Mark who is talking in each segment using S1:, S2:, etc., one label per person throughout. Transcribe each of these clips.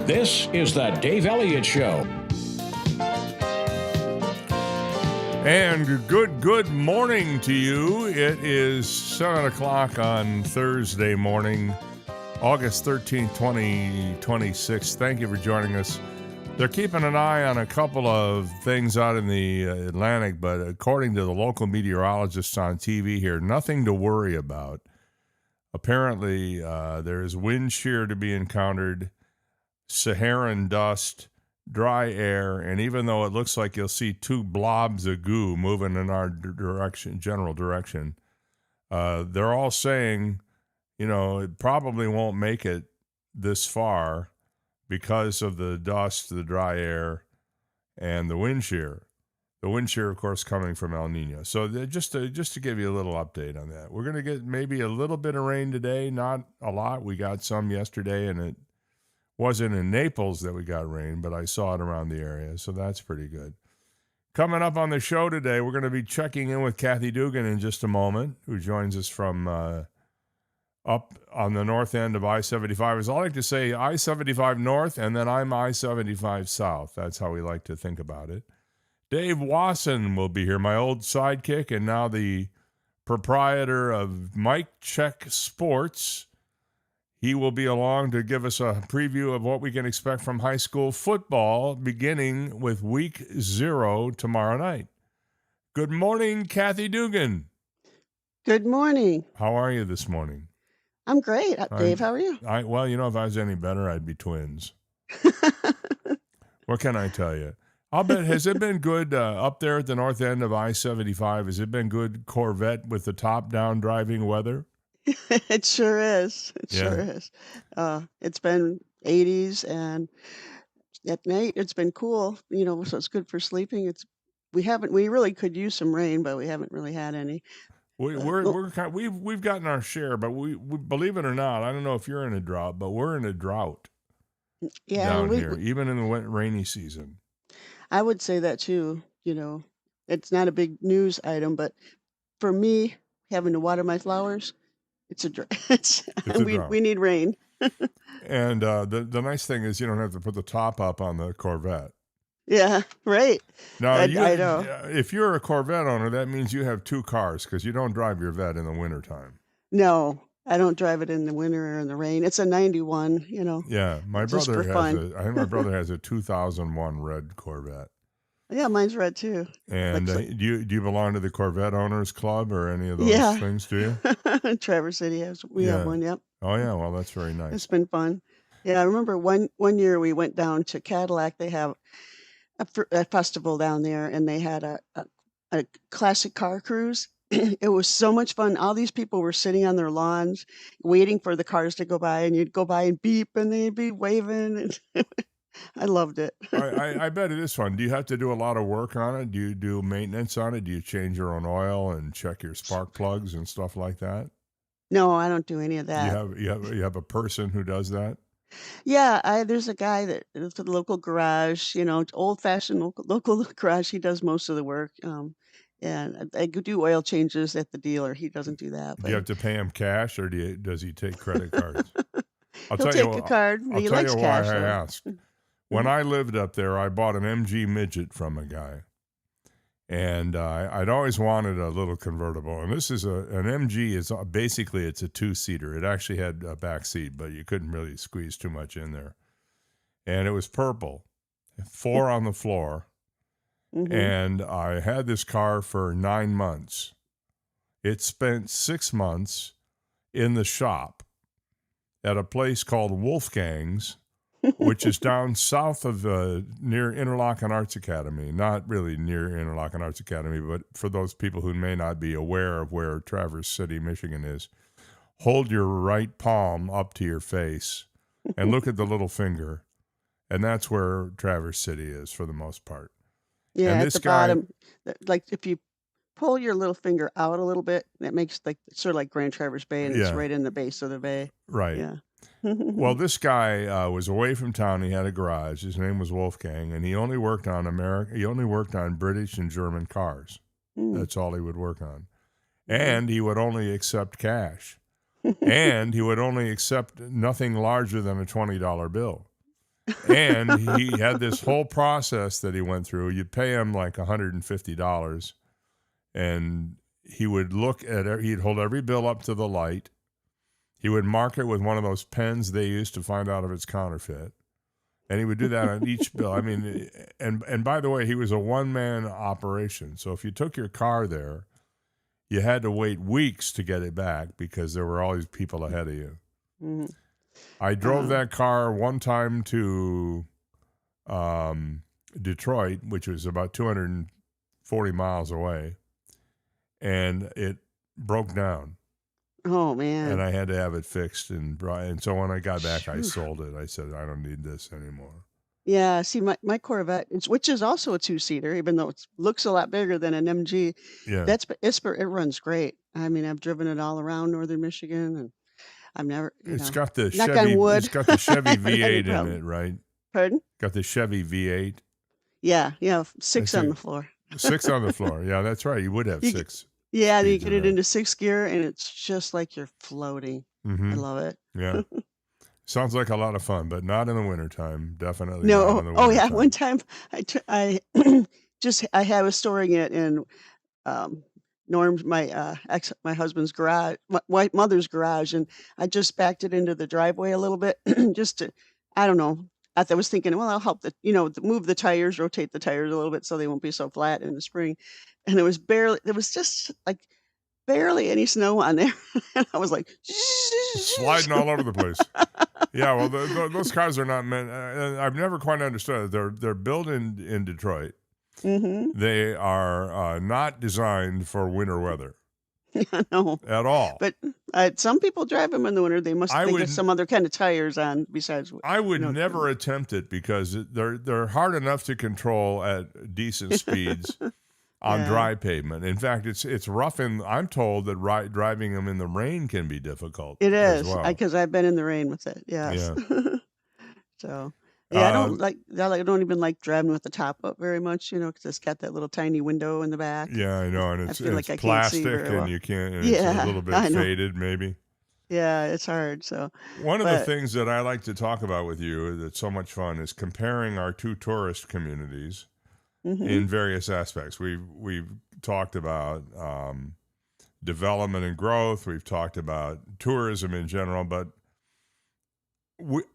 S1: This is the Dave Elliott Show.
S2: And good morning to you. It is 7 o'clock on Thursday morning, August 13th, 2026. Thank you for joining us. They're keeping an eye on a couple of things out in the Atlantic, but according to the local meteorologists on TV here, nothing to worry about. Apparently, there is wind shear to be encountered, Saharan dust, dry air, and even though it looks like you'll see two blobs of goo moving in our general direction, they're all saying, it probably won't make it this far because of the dust, the dry air, and the wind shear. The wind shear, of course, coming from El Nino. So just to give you a little update on that, we're going to get maybe a little bit of rain today, not a lot. We got some yesterday, and it wasn't in Naples that we got rain, but I saw it around the area, so that's pretty good. Coming up on the show today, we're going to be checking in with Kathy Dugan in just a moment, who joins us from up on the north end of I-75. As I like to say, I-75 north, and then I'm I-75 south. That's how we like to think about it. Dave Wasson will be here, my old sidekick, and now the proprietor of Mike Check Sports. He will be along to give us a preview of what we can expect from high school football, beginning with week 0 tomorrow night. Good morning, Kathy Dugan.
S3: Good morning.
S2: How are you this morning?
S3: I'm great. Dave, how are you?
S2: Well, if I was any better, I'd be twins. What can I tell you? I'll bet, has it been good up there at the north end of I-75? Has it been good Corvette with the top-down driving weather?
S3: It sure is. Sure is. It's been 80s, and at night it's been cool, so it's good for sleeping. We really could use some rain, but we haven't really had any.
S2: We've gotten our share, but we believe it or not, I don't know if you're in a drought, but we're in a drought down here, even in the rainy season.
S3: I would say that too. It's not a big news item, but for me, having to water my flowers, it's a drought. We need rain.
S2: And the nice thing is you don't have to put the top up on the Corvette.
S3: Yeah, right.
S2: Now,
S3: I know.
S2: If you're a Corvette owner, that means you have two cars because you don't drive your Vette in the wintertime.
S3: No, I don't drive it in the winter or in the rain. It's a 91,
S2: Yeah, I think my brother has a 2001 red Corvette.
S3: Yeah, mine's red too.
S2: And do you belong to the Corvette Owners Club or any of those things, do
S3: you? Traverse City we have one, yep.
S2: Oh, yeah, well, that's very nice.
S3: It's been fun. Yeah, I remember one year we went down to Cadillac. They have a festival down there, and they had a classic car cruise. It was so much fun. All these people were sitting on their lawns waiting for the cars to go by, and you'd go by and beep, and they'd be waving. And I loved it.
S2: I bet it is fun. Do you have to do a lot of work on it? Do you do maintenance on it? Do you change your own oil and check your spark plugs and stuff like that?
S3: No, I don't do any of that.
S2: You have a person who does that?
S3: Yeah, there's a guy that for the local garage, old-fashioned local garage. He does most of the work. And I could do oil changes at the dealer. He doesn't do that.
S2: Do you have to pay him cash, or does he take credit cards?
S3: He'll take a card. He likes cash.
S2: I'll tell you why I asked. When I lived up there, I bought an MG Midget from a guy. And I'd always wanted a little convertible. And this is an MG. It's basically a two-seater. It actually had a back seat, but you couldn't really squeeze too much in there. And it was purple, 4 on the floor. Mm-hmm. And I had this car for 9 months. It spent 6 months in the shop at a place called Wolfgang's, which is down south of near Interlochen Arts Academy. Not really near Interlochen Arts Academy, but for those people who may not be aware of where Traverse City, Michigan is, hold your right palm up to your face and look at the little finger, and that's where Traverse City is for the most part.
S3: Yeah, and at the bottom, like if you pull your little finger out a little bit, it makes sort of like Grand Traverse Bay, and it's right in the base of the bay.
S2: Right.
S3: Yeah.
S2: Well, this guy was away from town. He had a garage. His name was Wolfgang, and he only worked on He only worked on British and German cars. That's all he would work on, and he would only accept cash, and he would only accept nothing larger than a $20 bill. And he had this whole process that he went through. You'd pay him like $150, and he would he'd hold every bill up to the light. He would mark it with one of those pens they used to find out if it's counterfeit. And he would do that on each bill. I mean, and by the way, he was a one-man operation. So if you took your car there, you had to wait weeks to get it back because there were all these people ahead of you.
S3: Mhm.
S2: I drove that car one time to Detroit, which was about 240 miles away, and it broke down.
S3: Oh, man.
S2: And I had to have it fixed. And so when I got back, I
S3: Phew.
S2: sold it. I said, I don't need this anymore.
S3: Yeah, see, my Corvette, which is also a two-seater, even though it looks a lot bigger than an MG,
S2: Yeah.
S3: it runs great. I mean, I've driven it all around northern Michigan, and I've never,
S2: It's got the
S3: knock on
S2: Chevy.
S3: wood.
S2: It's got the Chevy
S3: haven't had any
S2: V8 in
S3: problem.
S2: it, right?
S3: Pardon?
S2: Got the Chevy V8.
S3: Yeah, 6
S2: That's
S3: on
S2: it.
S3: the floor.
S2: 6 on the floor. Yeah, that's right. You would have
S3: You
S2: 6.
S3: Yeah, you
S2: speeds
S3: get
S2: in
S3: it
S2: that.
S3: into 6th gear, and it's just like you're floating. I
S2: Mm-hmm.
S3: love it.
S2: Yeah. Sounds like a lot of fun, but not in the wintertime. Definitely not
S3: No,
S2: in the
S3: oh yeah,
S2: wintertime.
S3: one time I was storing it in Norm's my husband's garage, my mother's garage, and I just backed it into the driveway a little bit just to, I don't know. I was thinking, well, I'll help move the tires, rotate the tires a little bit so they won't be so flat in the spring. And there was just like barely any snow on there. And I was like,
S2: Sliding all over the place. Yeah, well, those cars are not meant. I've never quite understood it. They're built in Detroit.
S3: mm-hmm.
S2: They are not designed for winter weather
S3: I know.
S2: at all.
S3: But some people drive them in the winter. They must
S2: I
S3: think
S2: would-
S3: of some other kind of tires on besides.
S2: I would
S3: No,
S2: never attempt it because they're hard enough to control at decent speeds on
S3: Yeah.
S2: dry pavement. In fact, it's rough, and I'm told that driving them in the rain can be difficult.
S3: It
S2: as
S3: is
S2: well.
S3: because I've been in the rain with it. Yes.
S2: Yeah.
S3: So yeah, I
S2: Um,
S3: don't even like driving with the top up very much. Because it's got that little tiny window in the back.
S2: Yeah, I know, and
S3: I
S2: it's
S3: feel like I can't see
S2: plastic,
S3: very well.
S2: and you can't. And
S3: Yeah,
S2: it's a little bit
S3: I know.
S2: faded, maybe.
S3: Yeah, it's hard. So
S2: One of the
S3: But-
S2: things that I like to talk about with you that's so much fun is comparing our two tourist communities
S3: mhm.
S2: in various aspects. We've talked about development and growth. We've talked about tourism in general, but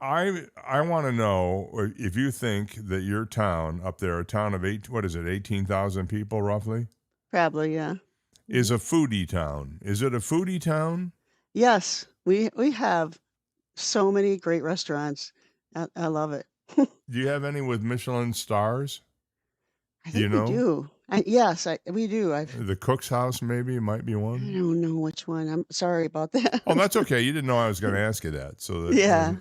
S2: I want to know if you think that your town up there, a town of 18,000 people roughly,
S3: Probably, yeah.
S2: is a foodie town. Is it a foodie town?
S3: Yes, we have so many great restaurants. I love it.
S2: Do you have any with Michelin stars?
S3: I
S2: Do you
S3: think we
S2: know?
S3: do. Yes, we do.
S2: The Cook's House maybe might be
S3: I
S2: one.
S3: don't know which one. I'm sorry about that.
S2: Oh, that's okay. You didn't know I was going to ask you that. So that,
S3: Yeah.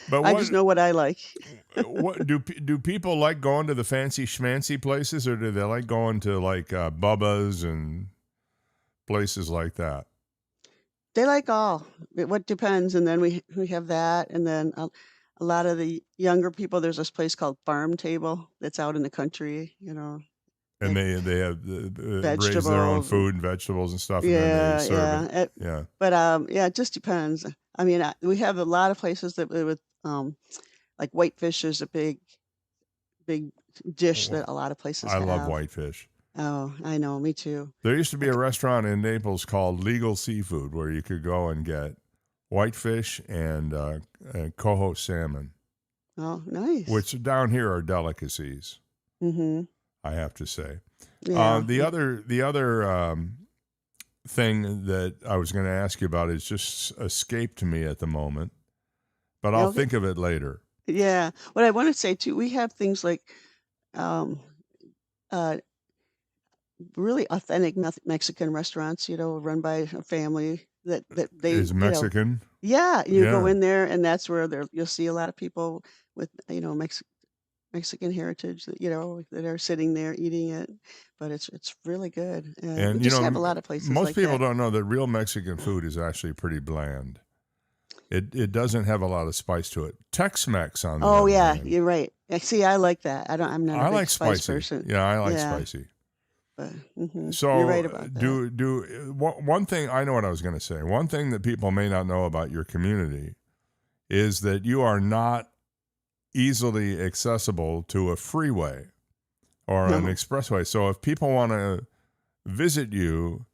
S2: But
S3: I
S2: what,
S3: just know what I like.
S2: what do people like going to the fancy schmancy places, or do they like going to like Bubba's and places like that?
S3: They like all. What depends. And then we have that. And then a lot of the younger people, there's this place called Farm Table that's out in the country,
S2: And they have raise their own
S3: Vegetables.
S2: food and vegetables and stuff, and
S3: Yeah,
S2: then they serve
S3: yeah.
S2: it. Yeah.
S3: But yeah, it just depends. I mean, we have a lot of places that with like whitefish is a big dish that a lot of places
S2: I
S3: have.
S2: love whitefish.
S3: Oh, I know, me too.
S2: There used to be a restaurant in Naples called Legal Seafood where you could go and get whitefish and coho salmon,
S3: Oh, nice.
S2: which down here are delicacies,
S3: Mm-hmm.
S2: I have to say.
S3: Yeah.
S2: The other thing that I was going to ask you about is just escaped me at the moment, but I'll
S3: Okay.
S2: think of it later.
S3: Yeah. What I want to say too, we have things like um, uh, really authentic Mexican restaurants, run by a family that they,
S2: Is Mexican?
S3: yeah, you go
S2: Yeah.
S3: in there and that's where you'll see a lot of people with, Mexican heritage that, that are sitting there eating it, but it's really good.
S2: And
S3: we just have a lot of places
S2: most
S3: like
S2: people
S3: that.
S2: don't know that real Mexican food is actually pretty bland. It doesn't have a lot of spice to it. Tex-Mex on the
S3: Oh
S2: other
S3: yeah,
S2: hand,
S3: you're right. See, I like that. I'm not a
S2: I
S3: big
S2: like
S3: spice
S2: spicy.
S3: person.
S2: Yeah, I like
S3: Yeah.
S2: spicy.
S3: But
S2: So
S3: you're right about that.
S2: one thing, I know what I was going to say. One thing that people may not know about your community is that you are not easily accessible to a freeway or an expressway. So if people want to visit you,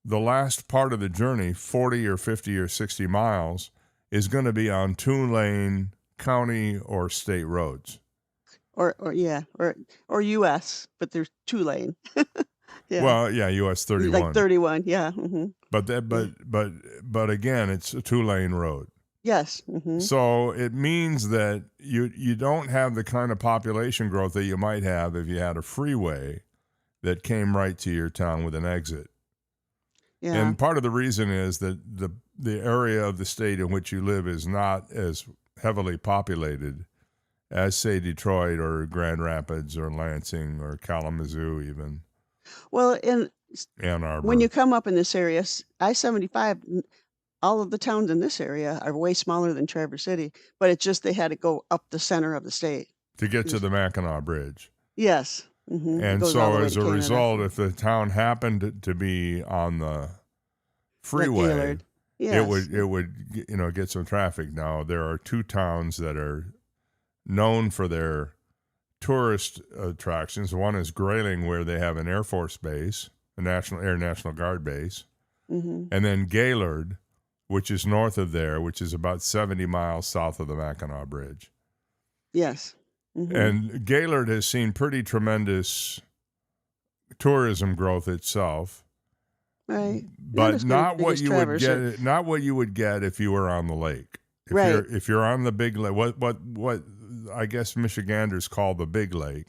S2: the last part of the journey, 40 or 50 or 60 miles, is going to be on 2-lane county or state roads.
S3: Or U.S., but there's 2-lane. Yeah.
S2: Well, yeah, US 31.
S3: Like 31, yeah. Mm-hmm.
S2: But again, it's a 2-lane road.
S3: Yes. Mm-hmm.
S2: So it means that you don't have the kind of population growth that you might have if you had a freeway that came right to your town with an exit.
S3: Yeah.
S2: And part of the reason is that the area of the state in which you live is not as heavily populated as, say, Detroit or Grand Rapids or Lansing or Kalamazoo even.
S3: Well,
S2: Ann Arbor.
S3: when you come up in this area, I-75, all of the towns in this area are way smaller than Traverse City, but it's just they had to go up the center of the state.
S2: To get to the Mackinac Bridge.
S3: Yes. Mm-hmm.
S2: And so as a result, if the town happened to be on the freeway, it would get some traffic. Now, there are 2 towns that are known for their tourist attractions. One is Grayling, where they have an Air Force base, a National Guard base, and then Gaylord, which is north of there, which is about 70 miles south of the Mackinac Bridge.
S3: Yes. Mm-hmm.
S2: And Gaylord has seen pretty tremendous tourism growth itself.
S3: Right.
S2: But not what you would get. Not what you would get if you were on the lake. If you're on the big lake, what I guess Michiganders call the big lake,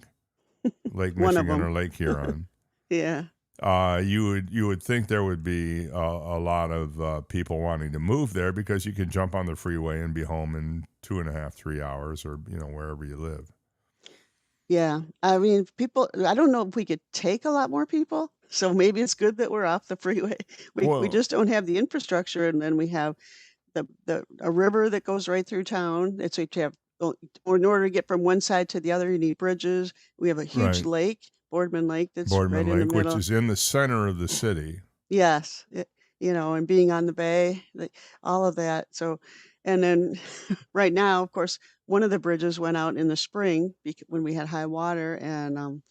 S2: Lake Michigan or Lake Huron.
S3: Yeah.
S2: You would think there would be a lot of people wanting to move there because you can jump on the freeway and be home in 2.5, 3 hours, or wherever you live.
S3: Yeah. I mean, people. I don't know if we could take a lot more people. So maybe it's good that we're off the freeway. We just don't have the infrastructure, and then we have a river that goes right through town. It's like you have, in order to get from one side to the other, you need bridges. We have a huge lake, Boardman Lake, that's right in the middle,
S2: which is in the center of the city.
S3: Yes, and being on the bay, all of that. So, and then right now, of course, one of the bridges went out in the spring when we had high water, and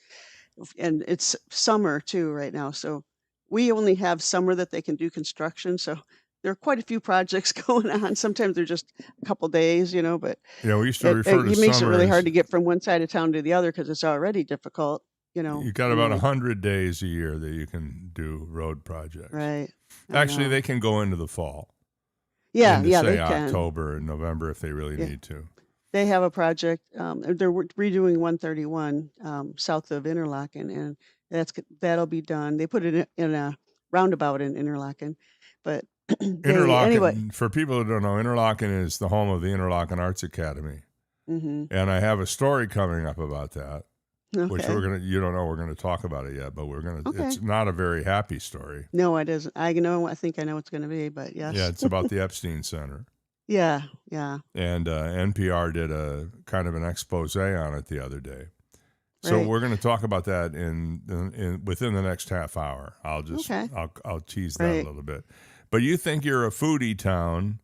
S3: it's summer too right now. So we only have summer that they can do construction. So there are quite a few projects going on. Sometimes they're just a couple days, but
S2: we used to refer to
S3: it makes it
S2: summer
S3: really
S2: as,
S3: hard to get from one side of town to the other because it's already difficult.
S2: You've got about 100 days a year that you can do road projects.
S3: Right.
S2: Actually, they can go into the fall.
S3: Yeah,
S2: into,
S3: yeah,
S2: say
S3: they can.
S2: October and November if they really need to.
S3: They have a project. They're redoing 131 south of Interlaken, and that'll be done. They put it in a roundabout in Interlaken, but
S2: Interlaken.
S3: Anyway.
S2: For people who don't know, Interlaken is the home of the Interlaken Arts Academy, and I have a story coming up about that. Okay. Which you don't know, we're going to talk about it yet, but it's not a very happy story.
S3: No, it isn't. I think I know it's going to be, but yes.
S2: Yeah, it's about the Epstein Center.
S3: Yeah.
S2: And NPR did a kind of an expose on it the other day. So we're going to talk about that within the next half hour. I'll tease that a little bit. But you think you're a foodie town.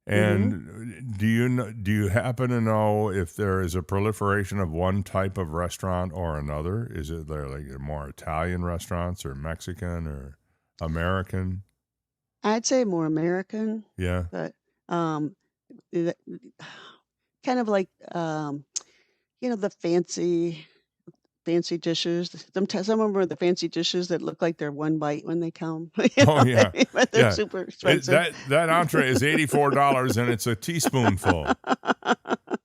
S2: And do you happen to know if there is a proliferation of one type of restaurant or another? Is it there like more Italian restaurants or Mexican or American?
S3: I'd say more American.
S2: Yeah.
S3: But kind of like the fancy dishes. Some of them are the fancy dishes that look like they're one bite when they come.
S2: Yeah.
S3: But they're super expensive.
S2: That entree is $84 and it's a teaspoonful.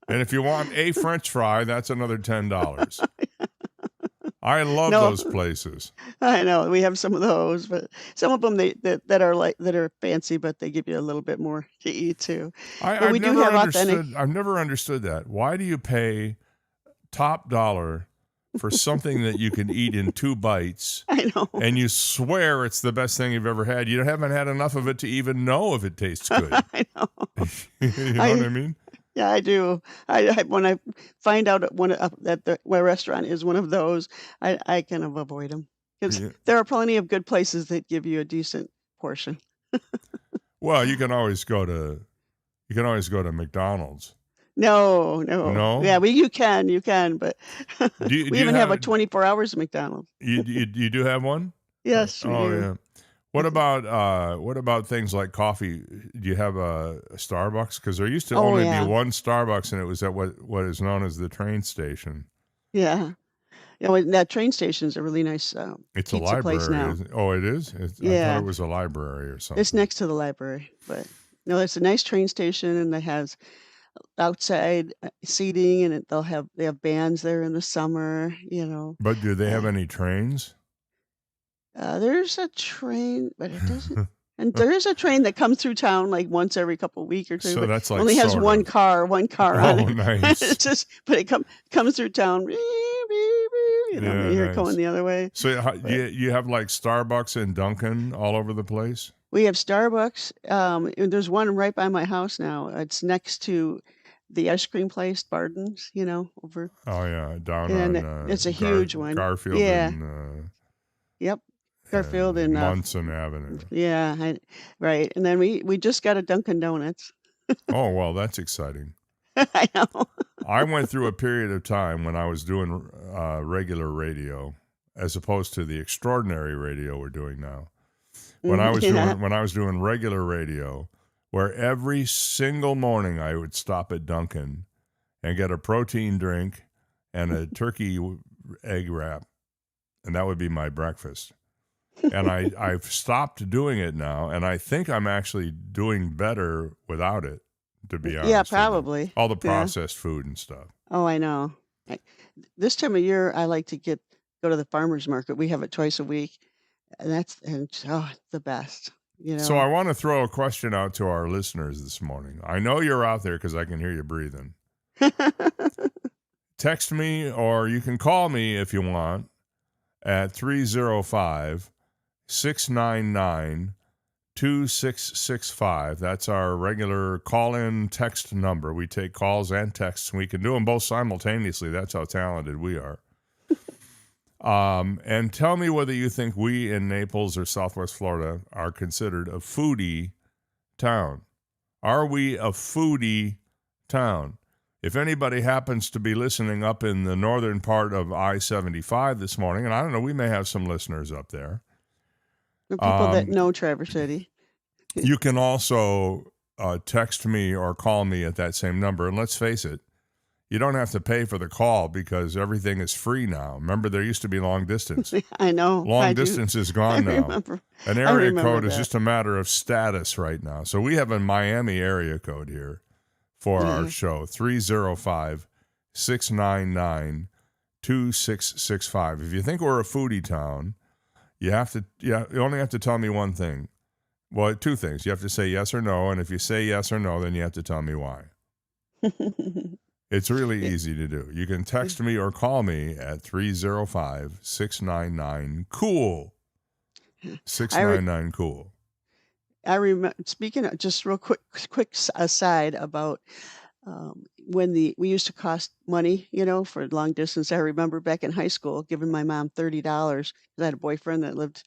S2: And if you want a French fry, that's another $10. I love those places.
S3: I know we have some of those, but some of them that are fancy, but they give you a little bit more to eat too.
S2: I've never understood that. Why do you pay top dollar for something that you can eat in 2 bites?
S3: I know.
S2: And you swear it's the best thing you've ever had. You haven't had enough of it to even know if it tastes good.
S3: I know.
S2: You know what I mean?
S3: Yeah, I do. When I find out that my restaurant is one of those, I kind of avoid them because there are plenty of good places that give you a decent portion.
S2: Well, you can always go to McDonald's.
S3: No, no.
S2: No?
S3: Yeah, you can, but we
S2: Do you
S3: even have
S2: have
S3: a 24 hours at McDonald's.
S2: you do have one?
S3: Yes, we
S2: Oh
S3: do.
S2: yeah. What about things like coffee? Do you have a Starbucks? Because there used to
S3: Oh,
S2: only be
S3: yeah.
S2: one Starbucks, and it was at what is known as the train station.
S3: Yeah. That train station's a really nice
S2: It's a
S3: pizza place
S2: library.
S3: now.
S2: Isn't it? Oh, it is? I thought
S3: Yeah,
S2: it was a library or something.
S3: it's next to the library, but no, it's a nice train station, and it has outside seating, and they have bands there in the summer.
S2: But do they have
S3: Uh,
S2: any trains?
S3: there's a train, but it doesn't. And there is a train that comes through town like once every couple week or two,
S2: So
S3: but
S2: that's like
S3: only has
S2: sort
S3: one
S2: of.
S3: car on
S2: Oh,
S3: it.
S2: nice.
S3: It's just, but it comes through town. You
S2: Yeah,
S3: hear it going
S2: nice.
S3: the other way.
S2: So
S3: But
S2: you have like Starbucks and Dunkin' all over the place?
S3: we have Starbucks. And there's one right by my house now. It's next to the ice cream place, Barden's, over.
S2: Oh yeah, down
S3: And
S2: on
S3: it's a huge one.
S2: Garfield
S3: Yeah.
S2: and
S3: Yep. Garfield and
S2: Munson Avenue.
S3: yeah, right. And then we just got a Dunkin' Donuts.
S2: Oh well, that's exciting.
S3: I know.
S2: I went through a period of time when I was doing regular radio, as opposed to the extraordinary radio we're doing now. When I was
S3: Yeah.
S2: doing regular radio, where every single morning I would stop at Dunkin' and get a protein drink and a turkey egg wrap, and that would be my breakfast. And I've stopped doing it now, and I think I'm actually doing better without it, to be honest.
S3: Yeah,
S2: with you.
S3: probably.
S2: All the
S3: Yeah.
S2: processed food and stuff.
S3: Oh, I know. This time of year, I like to go to the farmer's market. We have it twice a week, and it's the best.
S2: So I want to throw a question out to our listeners this morning. I know you're out there because I can hear you breathing. Text me, or you can call me if you want, at 305-699-2665. That's our regular call-in text number. We take calls and texts, and we can do them both simultaneously. That's how talented we are. And tell me whether you think we in Naples or Southwest Florida are considered a foodie town. Are we a foodie town? If anybody happens to be listening up in the northern part of I-75 this morning, and I don't know, we may have some listeners up there.
S3: The people that know Traverse City.
S2: You can also text me or call me at that same number. And let's face it, you don't have to pay for the call because everything is free now. Remember, there used to be long distance.
S3: I know.
S2: Long distance is gone now.
S3: Remember.
S2: An area
S3: remember
S2: code is
S3: that.
S2: just a matter of status right now. So we have a Miami area code here for our show, 305-699-2665. If you think we're a foodie town, you only have to tell me one thing. Well, two things. You have to say yes or no, and if you say yes or no, then you have to tell me why. It's really easy to do. You can text me or call me at 305-699-COOL. 699-COOL.
S3: I remember, speaking of, just real quick aside about when we used to cost money, for long distance. I remember back in high school giving my mom $30 because I had a boyfriend that lived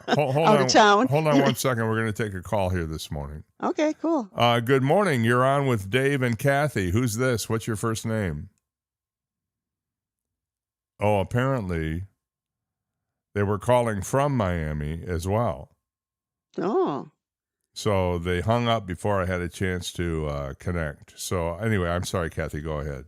S3: out of town.
S2: Hold on 1 second. We're going to take a call here this morning.
S3: Okay, cool.
S2: Good morning. You're on with Dave and Kathy. Who's this? What's your first name? Oh, apparently they were calling from Miami as well.
S3: Oh.
S2: So they hung up before I had a chance to connect. So anyway, I'm sorry, Kathy. Go ahead.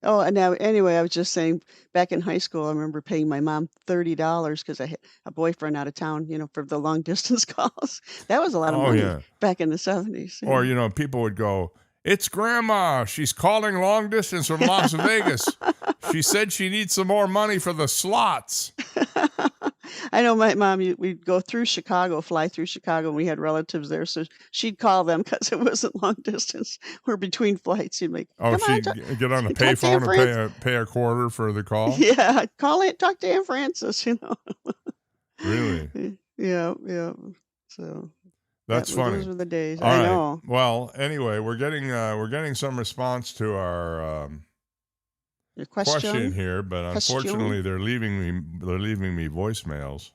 S3: Oh, and now, anyway, I was just saying, back in high school, I remember paying my mom $30 because I had a boyfriend out of town, for the long distance calls. That was a lot of money back in the 70s.
S2: Or, people would go, "It's Grandma. She's calling long distance from Las Vegas. She said she needs some more money for the slots."
S3: I know my mom, we'd go through Chicago, fly through Chicago, and we had relatives there. So she'd call them because it wasn't long distance. We're between flights. She'd make,
S2: she'd get on a payphone and pay a quarter for the call?
S3: Yeah, call it, talk to Aunt Frances,
S2: Really?
S3: Yeah. So
S2: that's funny.
S3: Those were the days.
S2: All
S3: I
S2: right.
S3: know.
S2: Well, anyway, we're getting some response to our
S3: Your
S2: question here, but unfortunately they're leaving me voicemails.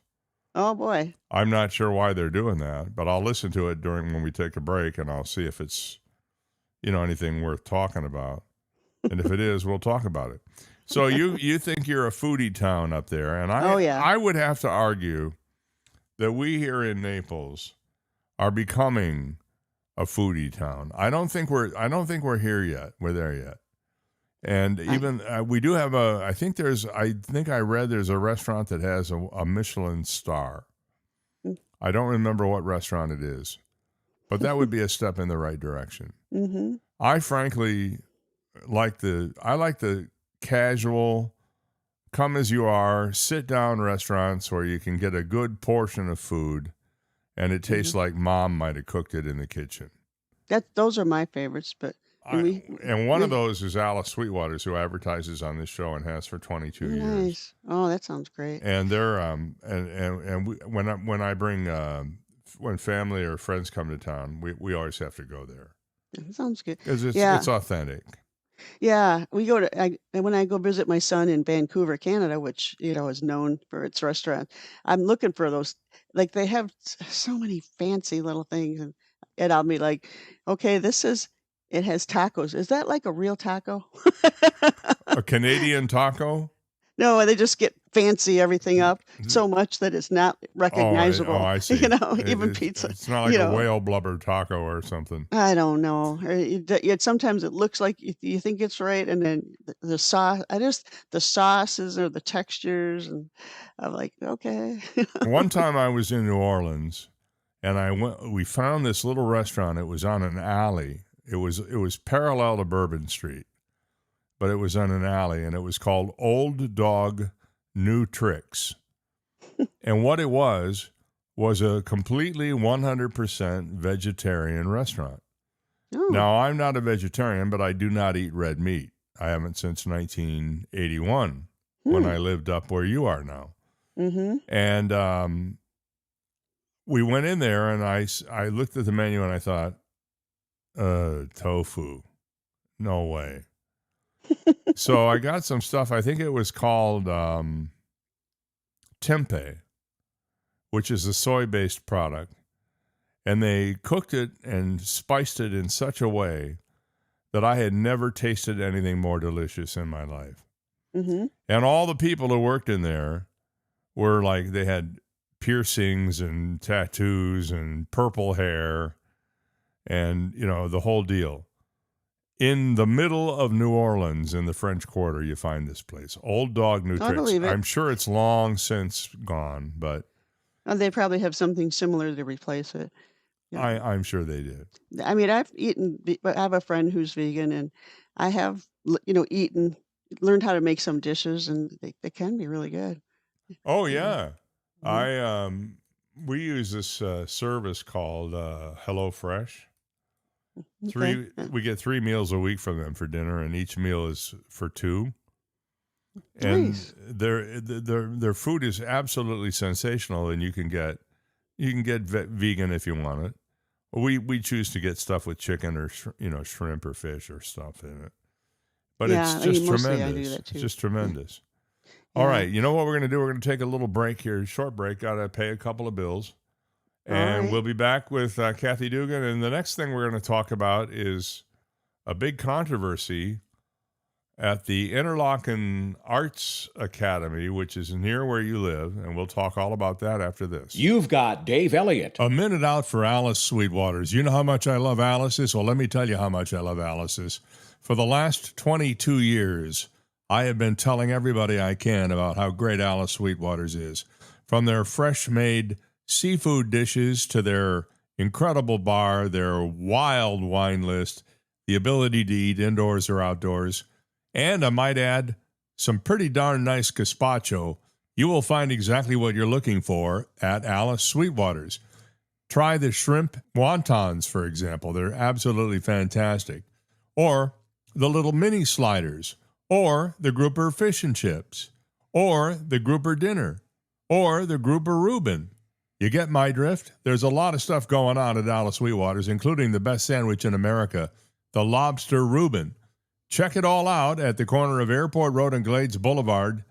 S3: Oh boy.
S2: I'm not sure why they're doing that, but I'll listen to it when we take a break, and I'll see if it's anything worth talking about. And if it is, we'll talk about it. So you think you're a foodie town up there, and
S3: Oh, yeah.
S2: I would have to argue that we here in Naples are becoming a foodie town. I don't think we're here yet. We're there yet. And even we do have I think I read there's a restaurant that has a Michelin star. I don't remember what restaurant it is, but that would be a step in the right direction.
S3: Mm-hmm.
S2: I frankly like the casual, come as you are, sit down restaurants where you can get a good portion of food and it tastes like mom might have cooked it in the kitchen.
S3: Those are my favorites, but
S2: one of those is Alice Sweetwater's, who advertises on this show and has for 22 years.
S3: Nice. Oh, that sounds great.
S2: And they're when family or friends come to town, we always have to go there.
S3: That sounds good.
S2: Because it's authentic.
S3: Yeah, we go to when I go visit my son in Vancouver, Canada, which is known for its restaurant. I'm looking for those. Like they have so many fancy little things, and I'll be like, okay, it has tacos. Is that like a real taco?
S2: A Canadian taco?
S3: No, they just get fancy everything up so much that it's not recognizable.
S2: Oh, I see.
S3: Even pizza.
S2: It's not like a whale blubber taco or something.
S3: I don't know. Sometimes it looks like you think it's right, and then the sauce. The sauces or the textures, and I'm like, okay.
S2: One time I was in New Orleans, and we found this little restaurant. It was on an alley. It was parallel to Bourbon Street, but it was on an alley, and it was called Old Dog New Tricks. And what it was a completely 100% vegetarian restaurant.
S3: Oh.
S2: Now, I'm not a vegetarian, but I do not eat red meat. I haven't since 1981 when I lived up where you are now.
S3: Mm-hmm.
S2: And we went in there, and I looked at the menu, and I thought, tofu. No way. So I got some stuff. I think it was called tempeh, which is a soy-based product. And they cooked it and spiced it in such a way that I had never tasted anything more delicious in my life.
S3: Mm-hmm.
S2: And all the people who worked in there were like, they had piercings and tattoos and purple hair and, the whole deal. In the middle of New Orleans, in the French Quarter, you find this place, Old Dog New Tricks.
S3: Believe it.
S2: I'm sure it's long since gone, but
S3: They probably have something similar to replace it. Yeah.
S2: I'm sure they did.
S3: I mean, I have a friend who's vegan, and I have, learned how to make some dishes, and they can be really good.
S2: Oh yeah,
S3: Mhm.
S2: we use this service called HelloFresh.
S3: Okay.
S2: We get 3 meals a week from them for dinner, and each meal is for 2. And
S3: Nice.
S2: their food is absolutely sensational, and you can get vegan if you want it. We choose to get stuff with chicken or shrimp or fish or stuff in it. But
S3: Yeah,
S2: it's just
S3: mostly I do
S2: tremendous.
S3: that
S2: It's
S3: too.
S2: just tremendous.
S3: Yeah.
S2: All right, you know what we're going to do? We're going to take a little break here, short break. Got to pay a couple of bills. And
S3: right.
S2: we'll be back with Kathy Dugan. And the next thing we're going to talk about is a big controversy at the Interlochen Arts Academy, which is near where you live. And we'll talk all about that after this.
S1: You've got Dave Elliott.
S2: A minute out for Alice Sweetwater's. You know how much I love Alice's? Well, let me tell you how much I love Alice's. For the last 22 years, I have been telling everybody I can about how great Alice Sweetwater's is. From their fresh-made seafood dishes to their incredible bar, their wild wine list, the ability to eat indoors or outdoors, and I might add, some pretty darn nice gazpacho, you will find exactly what you're looking for at Alice Sweetwater's. Try the shrimp wontons, for example. They're absolutely fantastic. Or the little mini sliders, or the grouper fish and chips, or the grouper dinner, or the grouper Reuben. You get my drift? There's a lot of stuff going on at Alice Sweetwater's, including the best sandwich in America, the Lobster Reuben. Check it all out at the corner of Airport Road and Glades Boulevard.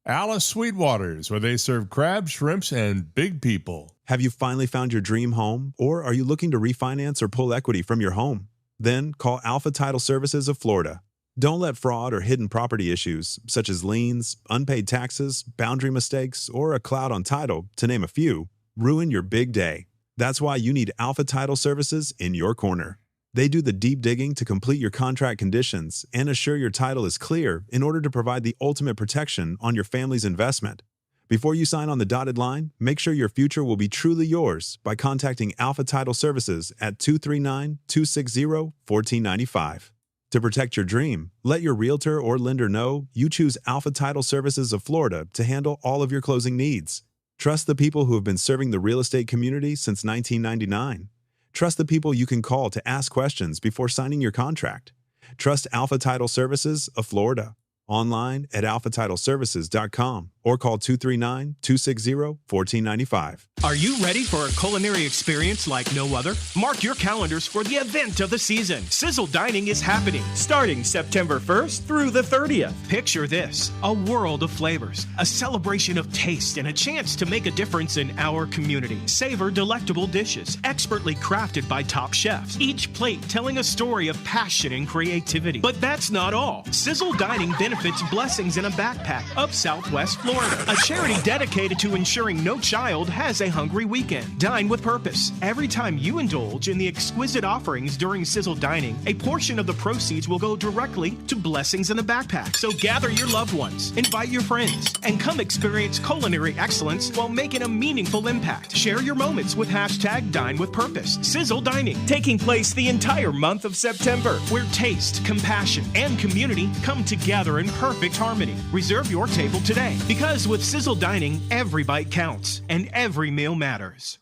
S2: Alice Sweetwater's, where they serve crabs, shrimps, and big people.
S4: Have you finally found your dream home? Or are you looking to refinance or pull equity from your home? Then call Alpha Title Services of Florida. Don't let fraud or hidden property issues, such as liens, unpaid taxes, boundary mistakes, or a cloud on title, to name a few, ruin your big day. That's why you need Alpha Title Services in your corner. They do the deep digging to complete your contract conditions and assure your title is clear in order to provide the ultimate protection on your family's investment. Before you sign on the dotted line, make sure your future will be truly yours by contacting Alpha Title Services at 239-260-1495. To protect your dream, let your realtor or lender know you choose Alpha Title Services of Florida to handle all of your closing needs. Trust the people who have been serving the real estate community since 1999. Trust the people you can call to ask questions before signing your contract. Trust Alpha Title Services of Florida. Online at alphatitleservices.com or call 239-260-1495.
S5: Are you ready for a culinary experience like no other? Mark your calendars for the event of the season. Sizzle Dining is happening starting September 1st through the 30th. Picture this, a world of flavors, a celebration of taste, and a chance to make a difference in our community. Savor delectable dishes, expertly crafted by top chefs, each plate telling a story of passion and creativity. But that's not all. Sizzle Dining benefits Blessings in a Backpack of Southwest Florida, a charity dedicated to ensuring no child has a hungry weekend. Dine with purpose. Every time you indulge in the exquisite offerings during Sizzle Dining, a portion of the proceeds will go directly to Blessings in a Backpack. So gather your loved ones, invite your friends, and come experience culinary excellence while making a meaningful impact. Share your moments with hashtag Dine with Purpose. Sizzle Dining, taking place the entire month of September, where taste, compassion, and community come together in perfect harmony. Reserve your table today, because with Sizzle Dining, every bite counts and every meal matters.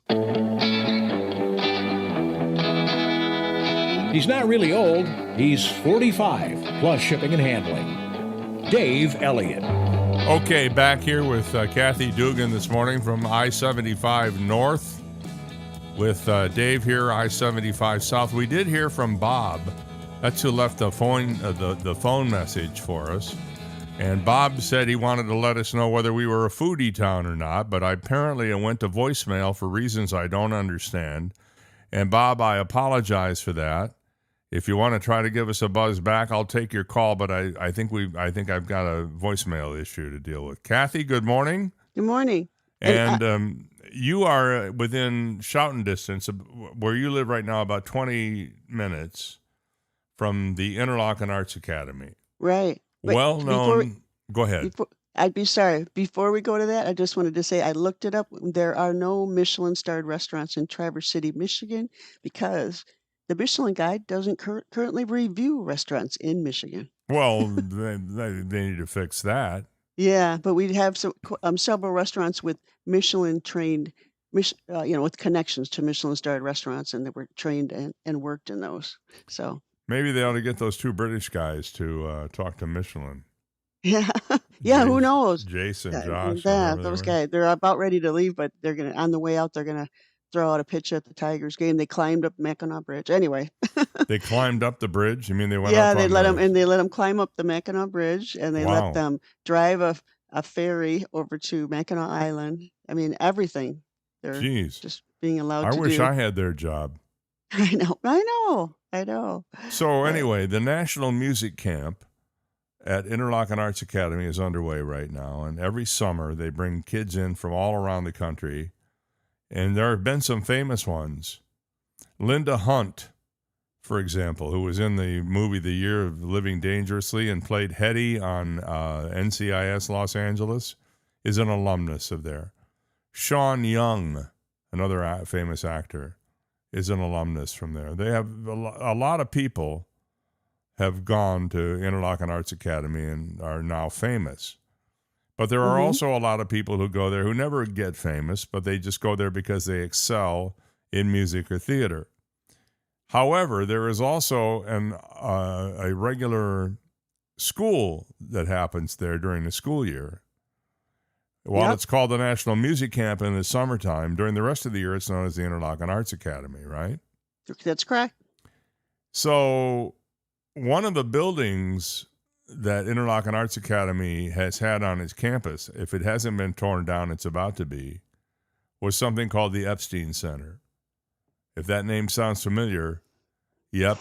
S1: He's not really old. He's 45, plus shipping and handling. Dave Elliott.
S2: Okay, back here with Kathy Dugan this morning from I-75 North. With Dave here, I-75 South. We did hear from Bob. That's who left the phone message for us. And Bob said he wanted to let us know whether we were a foodie town or not, but apparently it went to voicemail for reasons I don't understand. And Bob, I apologize for that. If you want to try to give us a buzz back, I'll take your call, but I think I've got a voicemail issue to deal with. Kathy, good morning.
S3: Good morning.
S2: And you are within shouting distance of where you live right now, about 20 minutes from the Interlochen Arts Academy.
S3: Right. But
S2: Well known. Go ahead.
S3: I'd be sorry. Before we go to that, I just wanted to say I looked it up. There are no Michelin-starred restaurants in Traverse City, Michigan, because the Michelin Guide doesn't currently review restaurants in Michigan.
S2: Well, they need to fix that.
S3: Yeah, but we have several restaurants with Michelin-trained, with connections to Michelin-starred restaurants, and they were trained and worked in those. So
S2: Maybe they ought to get those two British guys to talk to Michelin.
S3: yeah, yeah. Who knows?
S2: Jason, Josh.
S3: Yeah, those guys. They're about ready to leave, but on the way out, they're gonna throw out a pitch at the Tigers game. They climbed up Mackinac Bridge. Anyway.
S2: They climbed up the bridge? You mean they went
S3: Yeah,
S2: up?
S3: they let them climb up the Mackinac Bridge, and they let them drive a ferry over to Mackinac Island. I mean, everything. They're just being allowed to do.
S2: I wish I had their job.
S3: I know.
S2: So anyway, the National Music Camp at Interlochen Arts Academy is underway right now, and every summer they bring kids in from all around the country, and there have been some famous ones. Linda Hunt, for example, who was in the movie The Year of Living Dangerously and played Hetty on NCIS Los Angeles, is an alumnus of there. Sean Young, another famous actor, is an alumnus from there. They have a lot of people have gone to Interlochen Arts Academy and are now famous. But there are also a lot of people who go there who never get famous, but they just go there because they excel in music or theater. However, there is also a regular school that happens there during the school year. While it's called the National Music Camp in the summertime, during the rest of the year, it's known as the Interlochen Arts Academy, right?
S3: That's correct.
S2: So one of the buildings that Interlochen Arts Academy has had on its campus, if it hasn't been torn down, it's about to be, was something called the Epstein Center. If that name sounds familiar, Yep.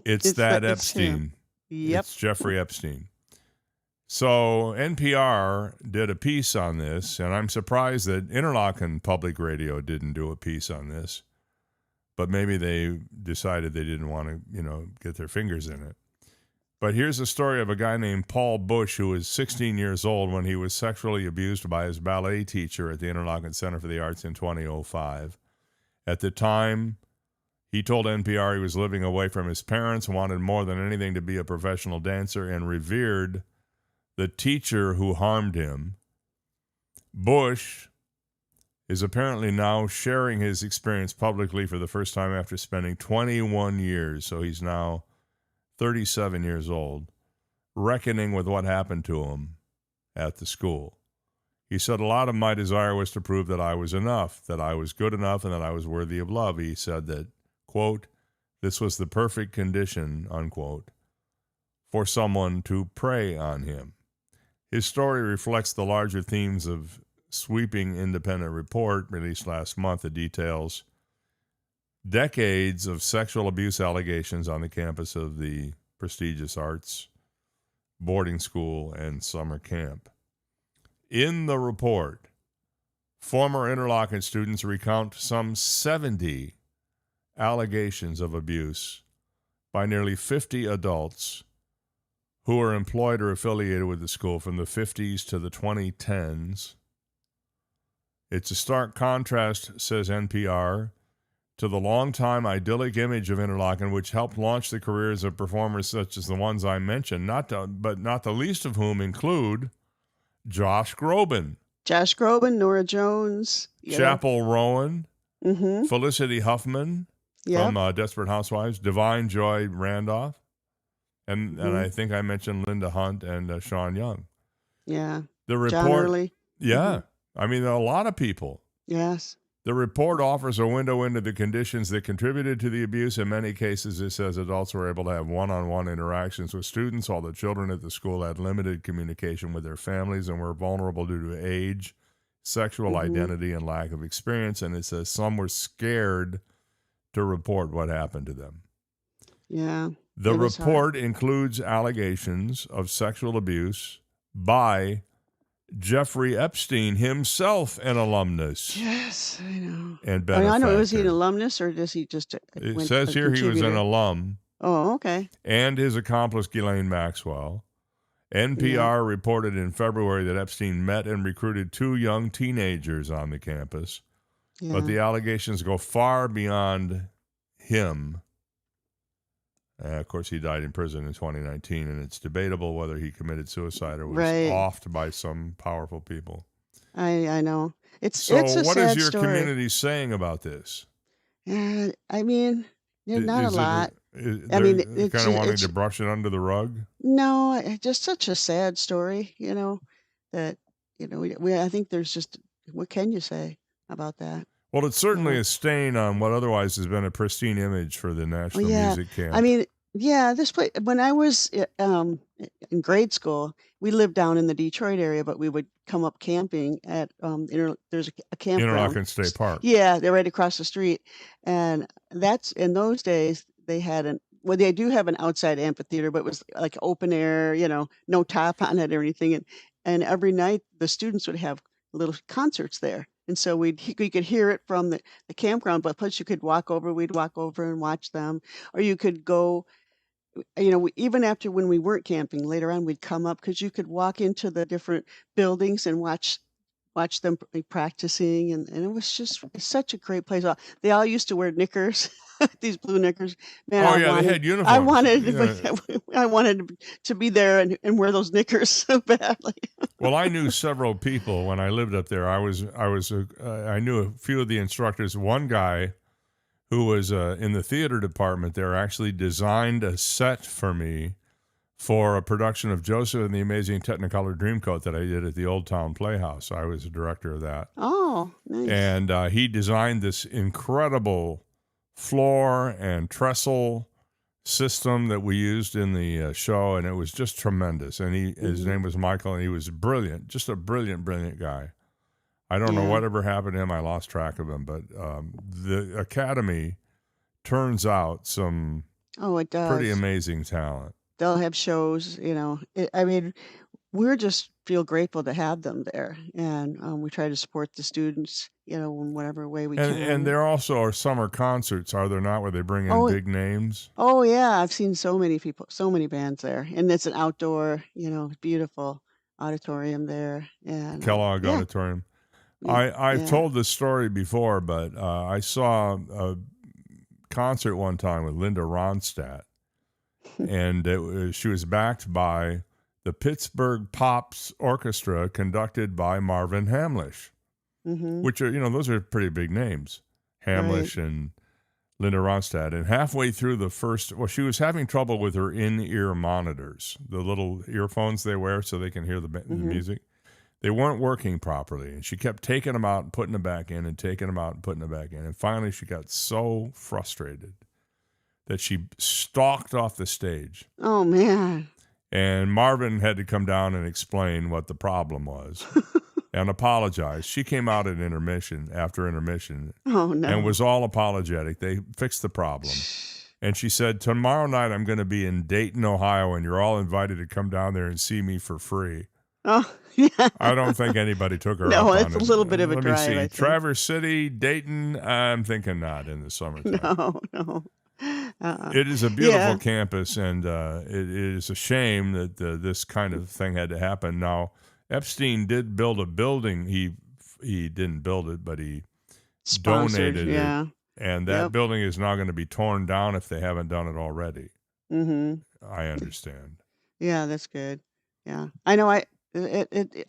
S2: It's that
S3: It's him.
S2: Epstein.
S3: Yep.
S2: It's Jeffrey Epstein. So NPR did a piece on this, and I'm surprised that Interlochen Public Radio didn't do a piece on this. But maybe they decided they didn't want to, get their fingers in it. But here's a story of a guy named Paul Bush, who was 16 years old when he was sexually abused by his ballet teacher at the Interlochen Center for the Arts in 2005. At the time, he told NPR he was living away from his parents, wanted more than anything to be a professional dancer, and revered the teacher who harmed him. Bush is apparently now sharing his experience publicly for the first time after spending 21 years, so he's now 37 years old, reckoning with what happened to him at the school. He said, a lot of my desire was to prove that I was enough, that I was good enough, and that I was worthy of love. He said that, quote, this was the perfect condition, unquote, for someone to prey on him. His story reflects the larger themes of sweeping independent report released last month that details decades of sexual abuse allegations on the campus of the prestigious arts boarding school and summer camp. In the report, former Interlochen students recount some 70 allegations of abuse by nearly 50 adults who are employed or affiliated with the school from the 50s to the 2010s. It's a stark contrast, says NPR, to the long-time idyllic image of Interlochen, which helped launch the careers of performers such as the ones I mentioned, but not the least of whom include Josh Groban,
S3: Nora Jones,
S2: Chapel Rowan,
S3: Mm-hmm.
S2: Felicity Huffman from Desperate Housewives, Divine Joy Randolph, and I think I mentioned Linda Hunt and Sean Young.
S3: Yeah.
S2: The report,
S3: John Early.
S2: yeah. I mean, there are a lot of people.
S3: Yes.
S2: The report offers a window into the conditions that contributed to the abuse. In many cases, it says adults were able to have one-on-one interactions with students, while the children at the school had limited communication with their families and were vulnerable due to age, sexual identity, and lack of experience. And it says some were scared to report what happened to them.
S3: Yeah.
S2: The report includes allegations of sexual abuse by Jeffrey Epstein, himself an alumnus.
S3: Yes, I know.
S2: And
S3: I know. Was he an alumnus or does he just?
S2: It says here he was an alum.
S3: Oh, okay.
S2: And his accomplice, Ghislaine Maxwell. NPR reported in February that Epstein met and recruited 2 young teenagers on the campus.
S3: Yeah.
S2: But the allegations go far beyond him. Of course, he died in prison in 2019, and it's debatable whether he committed suicide or was offed by some powerful people.
S3: I know.
S2: So
S3: it's a
S2: what
S3: sad
S2: is your
S3: story.
S2: community saying about this?
S3: I mean, not a lot.
S2: I mean, it's kind of wanting to brush it under the rug?
S3: No, it's just such a sad story, that, I think there's just, what can you say about that?
S2: Well, it's certainly a stain on what otherwise has been a pristine image for the National Music Camp.
S3: I mean, this place, when I was in grade school, we lived down in the Detroit area, but we would come up camping at, there's a campground.
S2: Interlochen State Park.
S3: Yeah, they're right across the street. And that's, in those days, they had they do have an outside amphitheater, but it was like open air, no top on it or anything. And every night the students would have little concerts there. And so we could hear it from the campground, but plus you could we'd walk over and watch them. Or you could go, even after when we weren't camping, later on we'd come up because you could walk into the different buildings and watch them practicing. And it was just such a great place. They all used to wear knickers, these blue knickers. Man,
S2: they had uniforms.
S3: I wanted to be there and wear those knickers so badly.
S2: Well, I knew several people when I lived up there. I knew a few of the instructors. One guy who was in the theater department there actually designed a set for me for a production of Joseph and the Amazing Technicolor Dreamcoat that I did at the Old Town Playhouse. I was the director of that.
S3: Oh, nice.
S2: And he designed this incredible floor and trestle system that we used in the show, and it was just tremendous. And his name was Michael, and he was brilliant, just a brilliant, brilliant guy. I don't know whatever happened to him. I lost track of him. But the Academy turns out some
S3: Oh, it
S2: Pretty
S3: does.
S2: amazing talent.
S3: They'll have shows, I mean, we're just feel grateful to have them there, and we try to support the students, in whatever way we
S2: And
S3: can.
S2: there also are summer concerts, are there not, where they bring in
S3: Oh,
S2: big names?
S3: oh yeah, I've seen so many people, so many bands there, and it's an outdoor, beautiful auditorium there, and
S2: Kellogg
S3: yeah,
S2: Auditorium. I've
S3: yeah.
S2: told this story before, but I saw a concert one time with Linda Ronstadt, and she was backed by the Pittsburgh Pops Orchestra, conducted by Marvin Hamlisch,
S3: Mm-hmm.
S2: which are, those are pretty big names,
S3: Right.
S2: Hamlisch and Linda Ronstadt. And halfway through she was having trouble with her in-ear monitors, the little earphones they wear so they can hear the
S3: Mm-hmm.
S2: music. They weren't working properly, and she kept taking them out and putting them back in and taking them out and putting them back in. And finally, she got so frustrated that she stalked off the stage.
S3: Oh man.
S2: And Marvin had to come down and explain what the problem was and apologize. She came out at after intermission,
S3: Oh
S2: and
S3: no.
S2: was all apologetic. They fixed the problem. And she said, tomorrow night I'm going to be in Dayton, Ohio, and you're all invited to come down there and see me for free.
S3: Oh yeah.
S2: I don't think anybody took her up
S3: No,
S2: on
S3: it's
S2: it.
S3: a little bit of a
S2: Let me
S3: drive,
S2: see.
S3: I think.
S2: Traverse City, Dayton, I'm thinking not in the summertime.
S3: No, no.
S2: It is a beautiful
S3: Yeah.
S2: campus, and it is a shame that this kind of thing had to happen. Now, Epstein did build a building. He didn't build it, but he
S3: Sponsored,
S2: donated it.
S3: yeah.
S2: And that
S3: Yep.
S2: building is now going to be torn down if they haven't done it already.
S3: Mm-hmm.
S2: I understand.
S3: Yeah, that's good. Yeah. I know I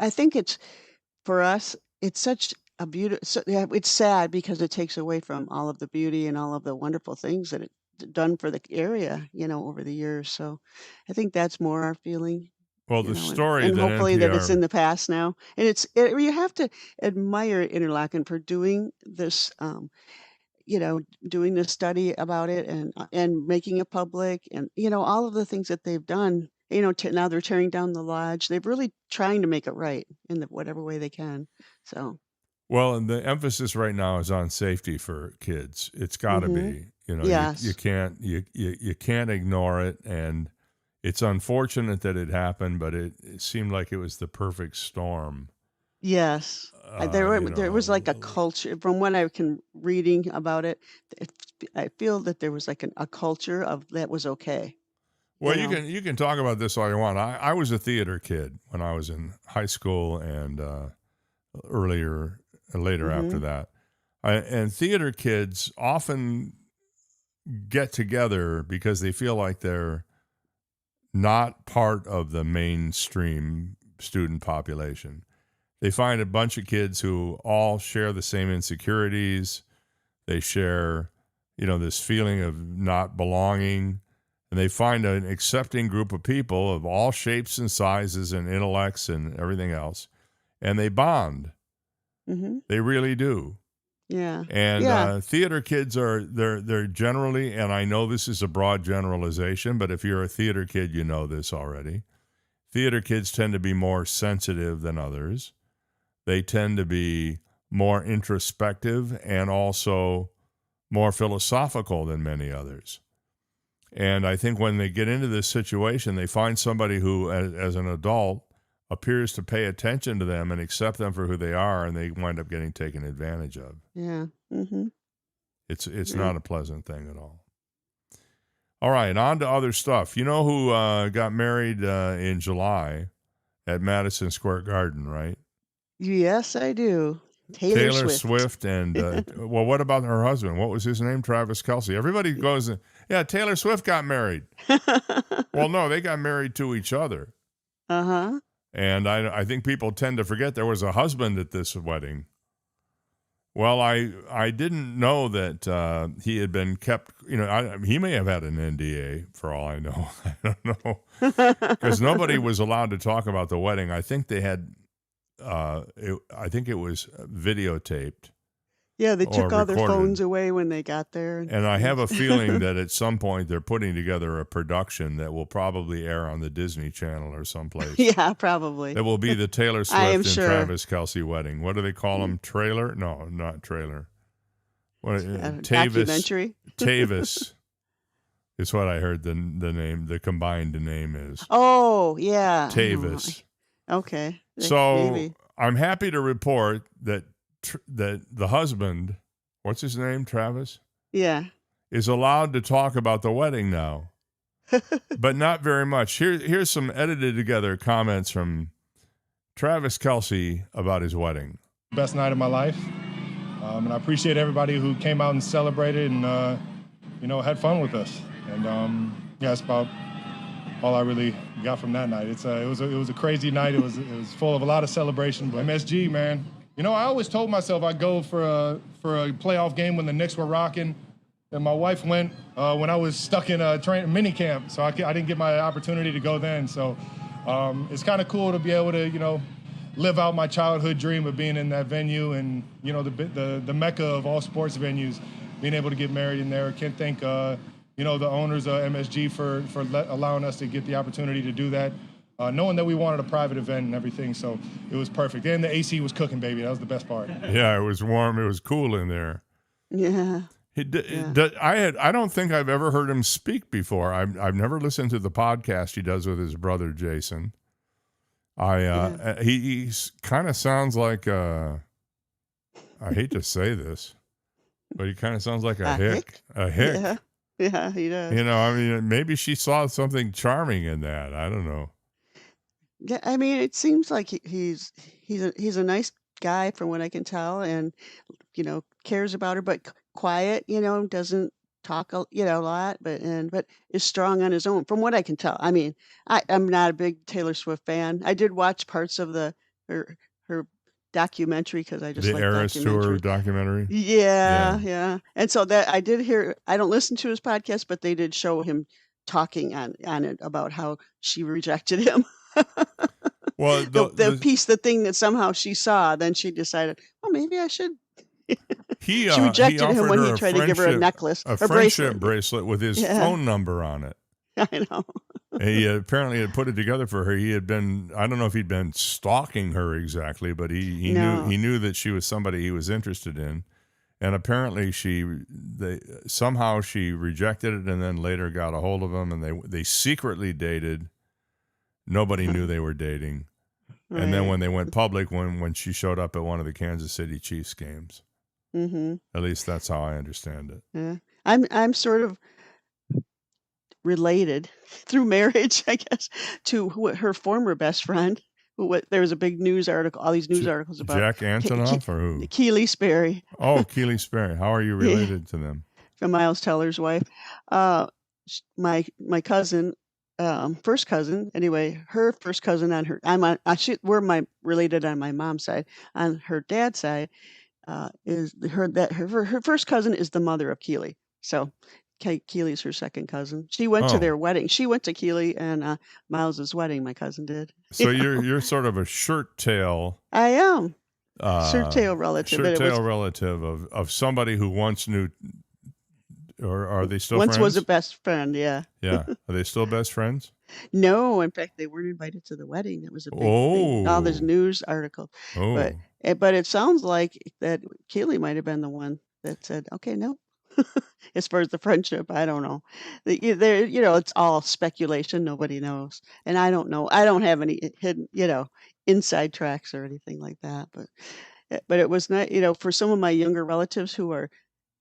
S3: think it's for us, it's such a beautiful, yeah, it's sad because it takes away from all of the beauty and all of the wonderful things that it done for the area, over the years. So I think that's more our feeling,
S2: Well, the
S3: and,
S2: story
S3: and
S2: that
S3: hopefully that it's
S2: NPR,
S3: in the past now. And you have to admire Interlaken for doing this, doing this study about it and making it public and, all of the things that they've done, now they're tearing down the lodge. They're really trying to make it right in whatever way they can. So,
S2: well, and the emphasis right now is on safety for kids. It's got to
S3: hmm
S2: be. You
S3: yes,
S2: can't ignore it, and it's unfortunate that it happened, but it seemed like it was the perfect storm.
S3: yes. There was like a culture from what I can reading about it. it I feel that there was like a culture of that was okay.
S2: Well, you can talk about this all you want. I was a theater kid when I was in high school and later after
S3: hmm
S2: that. And theater kids often get together because they feel like they're not part of the mainstream student population. They find a bunch of kids who all share the same insecurities. They share, this feeling of not belonging. And they find an accepting group of people of all shapes and sizes and intellects and everything else. And they bond.
S3: hmm
S2: They really do.
S3: Yeah.
S2: And
S3: Yeah.
S2: theater kids they're generally, and I know this is a broad generalization, but if you're a theater kid, you know this already. Theater kids tend to be more sensitive than others. They tend to be more introspective and also more philosophical than many others. And I think when they get into this situation, they find somebody who, as an adult, appears to pay attention to them and accept them for who they are, and they wind up getting taken advantage of.
S3: Yeah. hmm
S2: It's
S3: Yeah.
S2: not a pleasant thing at all. All right, on to other stuff. You know who got married in July at Madison Square Garden, right?
S3: Yes, I do. Taylor Swift.
S2: And, well, what about her husband? What was his name? Travis Kelce. Everybody goes, yeah, Taylor Swift got married. Well, no, they got married to each other.
S3: Uh-huh.
S2: And I think people tend to forget there was a husband at this wedding. Well, I didn't know that he had been kept, he may have had an NDA for all I know. I don't know. Because nobody was allowed to talk about the wedding. I think they had, I think it was videotaped.
S3: Yeah, they
S2: Or
S3: took all their
S2: recorded.
S3: phones away when they got there.
S2: And I have a feeling that at some point they're putting together a production that will probably air on the Disney Channel or someplace.
S3: Yeah, probably.
S2: That will be the Taylor
S3: I
S2: Swift
S3: am
S2: and
S3: sure.
S2: Travis Kelce wedding. What do they call them? Trailer? No, not trailer. What?
S3: A
S2: Tavis.
S3: documentary.
S2: Tavis. Is what I heard the combined name is.
S3: Oh, yeah.
S2: Tavis.
S3: Okay.
S2: So
S3: Maybe.
S2: I'm happy to report that the husband, what's his name, Travis,
S3: Yeah.
S2: is allowed to talk about the wedding now, but not very much. Here's some edited together comments from Travis Kelce about his wedding.
S6: Best night of my life. And I appreciate everybody who came out and celebrated and, had fun with us. And that's about all I really got from that night. It was a crazy night. It was full of a lot of celebration. But MSG, man, I always told myself I'd go for a playoff game when the Knicks were rocking. And my wife went when I was stuck in a mini camp, so I didn't get my opportunity to go then. So it's kind of cool to be able to, live out my childhood dream of being in that venue and, the mecca of all sports venues, being able to get married in there. Can't thank, the owners of MSG for allowing us to get the opportunity to do that, knowing that we wanted a private event and everything. So it was perfect. And the AC was cooking, baby. That was the best part.
S2: Yeah, it was warm. It was cool in there.
S3: Yeah.
S2: I don't think I've ever heard him speak before. I've never listened to the podcast he does with his brother Jason. He kind of sounds like I hate to say this, but he kind of sounds like a hick. A hick.
S3: Yeah, he does.
S2: Maybe she saw something charming in that. I don't know.
S3: Yeah, it seems like he's a nice guy from what I can tell, and cares about her, but quiet. Doesn't talk a lot, but is strong on his own from what I can tell. I'm not a big Taylor Swift fan. I did watch parts of her documentary because I just
S2: the
S3: like
S2: Eras Tour documentary.
S3: Yeah. And so that I did hear. I don't listen to his podcast, but they did show him talking on it about how she rejected him.
S2: Well,
S3: the thing that somehow she saw, then she decided, well, maybe I should.
S2: She
S3: rejected him when he tried to give her a necklace,
S2: a friendship bracelet with his phone number on it.
S3: I know.
S2: He apparently had put it together for her. He had been, I don't know if he'd been stalking her exactly, but he knew that she was somebody he was interested in. And apparently somehow she rejected it and then later got a hold of him, and they secretly dated. Nobody knew they were dating. Right. And then when they went public, when she showed up at one of the Kansas City Chiefs games.
S3: Mm-hmm.
S2: At least that's how I understand it.
S3: Yeah. I'm sort of related through marriage, I guess, to her former best friend. There was a big news article, all these news articles about
S2: Jack Antonoff or who?
S3: Keely Sperry.
S2: Oh, Keely Sperry. How are you related to them?
S3: From Miles Teller's wife. My cousin, first cousin, anyway, her first cousin on her. We're related on my mom's side. On her dad's side, is her first cousin is the mother of Keely. So Keely's her second cousin. She went to their wedding. She went to Keely and Miles's wedding. My cousin did.
S2: So you're sort of a shirt tail.
S3: I am. Shirt tail relative.
S2: Shirt tail relative of somebody who once knew. Or are they still
S3: once
S2: friends?
S3: Was a best friend, yeah.
S2: Yeah. Are they still best friends?
S3: No, in fact, they weren't invited to the wedding. That was a big thing. All this news article.
S2: Oh.
S3: But it sounds like that Keely might have been the one that said, okay, no. As far as the friendship, I don't know. It's all speculation. Nobody knows. And I don't know. I don't have any hidden, inside tracks or anything like that. But it was not, for some of my younger relatives who are,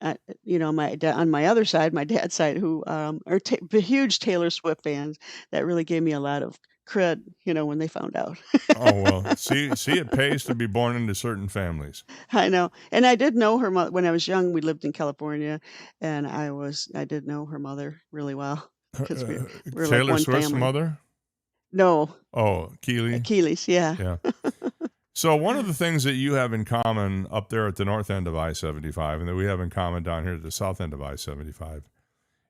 S3: on my other side, my dad's side, who are huge Taylor Swift fans, that really gave me a lot of cred, when they found out.
S2: Oh, well, see, it pays to be born into certain families.
S3: I know. And I did know her mother when I was young. We lived in California, and I did know her mother really well. Because we're
S2: Taylor
S3: like one
S2: Swift's
S3: family.
S2: mother?
S3: No.
S2: Oh, Keely?
S3: Keely's, yeah.
S2: Yeah. So one of the things that you have in common up there at the north end of I-75 and that we have in common down here at the south end of I-75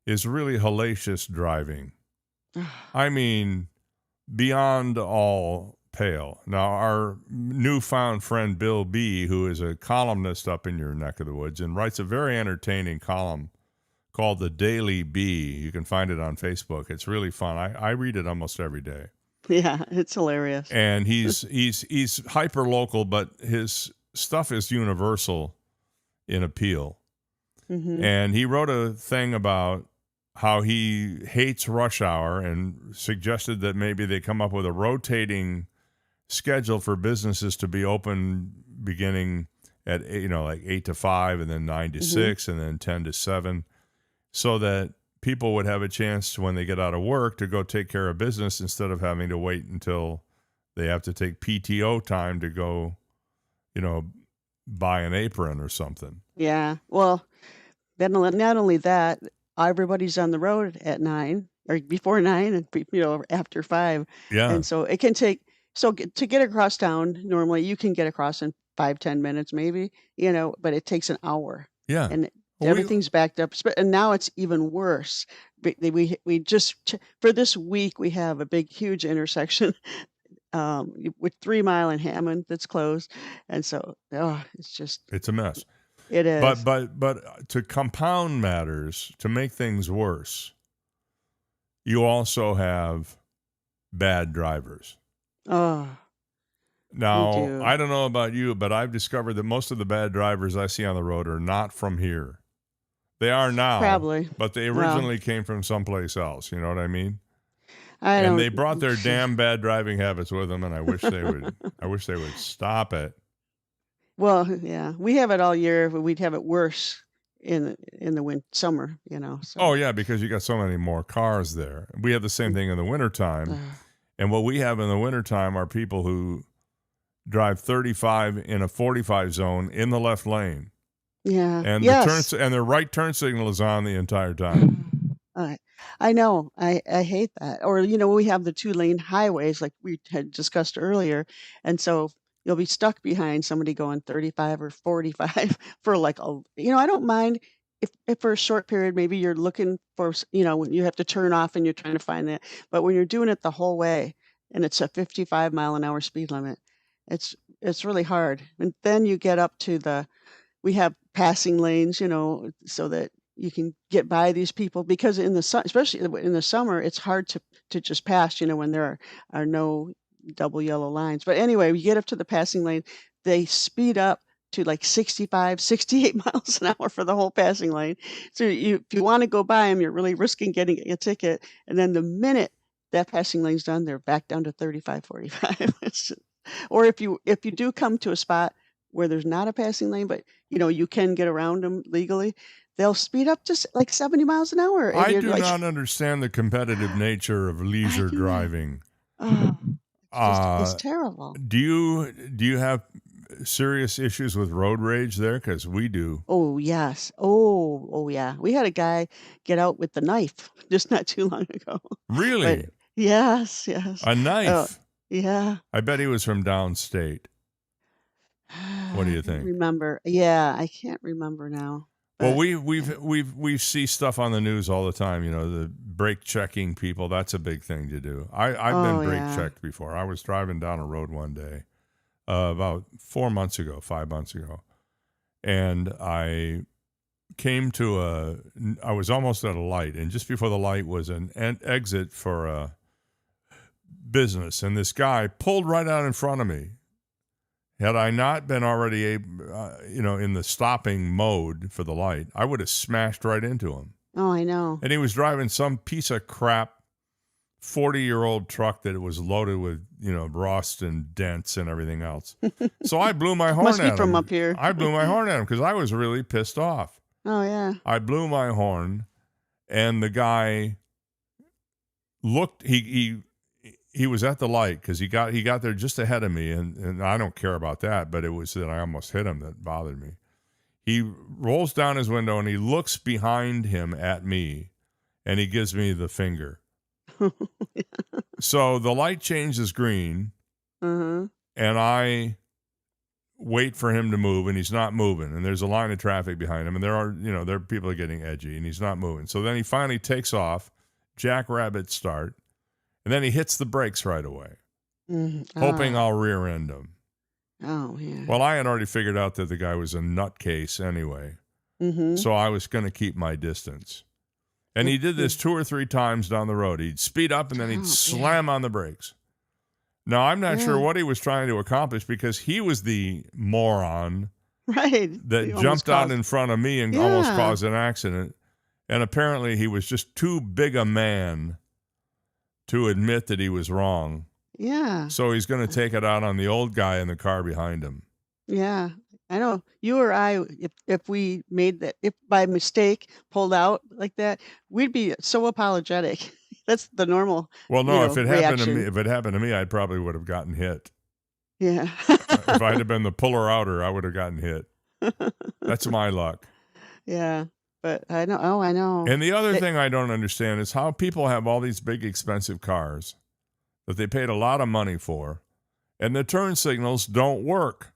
S2: is really hellacious driving. I mean, beyond all pale. Now, our newfound friend Bill B., who is a columnist up in your neck of the woods and writes a very entertaining column called The Daily Bee. You can find it on Facebook. It's really fun. I read it almost every day.
S3: Yeah, it's hilarious.
S2: And he's hyper local, but his stuff is universal in appeal. Mm-hmm. And he wrote a thing about how he hates rush hour and suggested that maybe they come up with a rotating schedule for businesses to be open beginning at, like 8 to 5 and then 9 to 6 and then 10 to 7, so that people would have a chance when they get out of work to go take care of business instead of having to wait until they have to take PTO time to go, buy an apron or something.
S3: Yeah. Well, then not only that, everybody's on the road at 9 or before 9 and after 5.
S2: Yeah.
S3: And so it can take to get across town, normally you can get across in 5-10 minutes maybe, but it takes an hour.
S2: Yeah.
S3: And
S2: Well,
S3: everything's backed up. And now it's even worse. We just for this week we have a huge intersection with 3 Mile and Hammond that's closed, and so
S2: it's a mess.
S3: It is.
S2: But to compound matters, to make things worse, you also have bad drivers.
S3: Oh,
S2: Now,
S3: we do.
S2: I don't know about you, but I've discovered that most of the bad drivers I see on the road are not from here. They are now,
S3: Probably.
S2: but they originally came from someplace else. You know what I mean?
S3: I
S2: And
S3: don't.
S2: they brought their damn bad driving habits with them, and I wish they would. I wish they would stop it.
S3: Well, yeah, we have it all year, but we'd have it worse in the summer. So.
S2: Oh yeah, because you got so many more cars there. We have the same thing in the wintertime. And what we have in the wintertime are people who drive 35 in a 45 zone in the left lane.
S3: Yeah.
S2: And
S3: yes.
S2: their right turn signal is on the entire time.
S3: I know. I hate that. Or, we have the 2-lane highways like we had discussed earlier. And so you'll be stuck behind somebody going 35 or 45 for I don't mind if for a short period, maybe you're looking for, when you have to turn off and you're trying to find that. But when you're doing it the whole way and it's a 55-mile-an-hour speed limit, it's really hard. And then you get up to we have passing lanes, so that you can get by these people, because especially in the summer, it's hard to just pass, when there are no double yellow lines. But anyway, we get up to the passing lane, they speed up to 65, 68 miles an hour for the whole passing lane. So if you want to go by them, you're really risking getting a ticket. And then the minute that passing lane's done, they're back down to 35, 45. Or if you do come to a spot where there's not a passing lane, but you can get around them legally, they'll speed up just 70 miles an hour. And
S2: I do not understand the competitive nature of leisure driving.
S3: Oh, it's terrible.
S2: Do you have serious issues with road rage there? Because we do.
S3: Oh, yes. Oh, yeah. We had a guy get out with the knife just not too long ago.
S2: Really?
S3: But yes.
S2: A knife?
S3: Yeah.
S2: I bet he was from downstate. What do you think?
S3: I can't remember now.
S2: Well, we see stuff on the news all the time. The brake checking people. That's a big thing to do. I've been brake checked before. I was driving down a road one day, about 5 months ago, and I came to I was almost at a light, and just before the light was an exit for a business, and this guy pulled right out in front of me. Had I not been already, in the stopping mode for the light, I would have smashed right into him.
S3: Oh, I know.
S2: And he was driving some piece of crap 40-year-old truck that was loaded with, rust and dents and everything else. So I blew my horn
S3: Must
S2: at him.
S3: be from up here.
S2: I blew my horn at him because I was really pissed off.
S3: Oh, yeah.
S2: I blew my horn, and the guy looked. He was at the light because he got there just ahead of me, and I don't care about that, but it was that I almost hit him that bothered me. He rolls down his window and he looks behind him at me, and he gives me the finger. So the light changes green, and I wait for him to move, and he's not moving, and there's a line of traffic behind him, and there are people are getting edgy, and he's not moving. So then he finally takes off, jackrabbit start. And then he hits the brakes right away, hoping I'll rear end him.
S3: Oh, yeah.
S2: Well, I had already figured out that the guy was a nutcase anyway, so I was going to keep my distance. And he did this 2 or 3 times down the road. He'd speed up, and then he'd slam on the brakes. Now, I'm not sure what he was trying to accomplish, because he was the moron
S3: that
S2: jumped out in front of me and almost caused an accident. And apparently he was just too big a man to admit that he was wrong.
S3: Yeah.
S2: So he's going to take it out on the old guy in the car behind him.
S3: Yeah. I know you or I, if we made that, if by mistake pulled out like that, we'd be so apologetic. That's the normal,
S2: Well, no, if it happened to
S3: reaction.
S2: me, I probably would have gotten hit.
S3: Yeah.
S2: If I'd have been the puller outer, I would have gotten hit. That's my luck.
S3: Yeah. But I know. Oh, I know.
S2: And the other thing I don't understand is how people have all these big, expensive cars that they paid a lot of money for, and the turn signals don't work.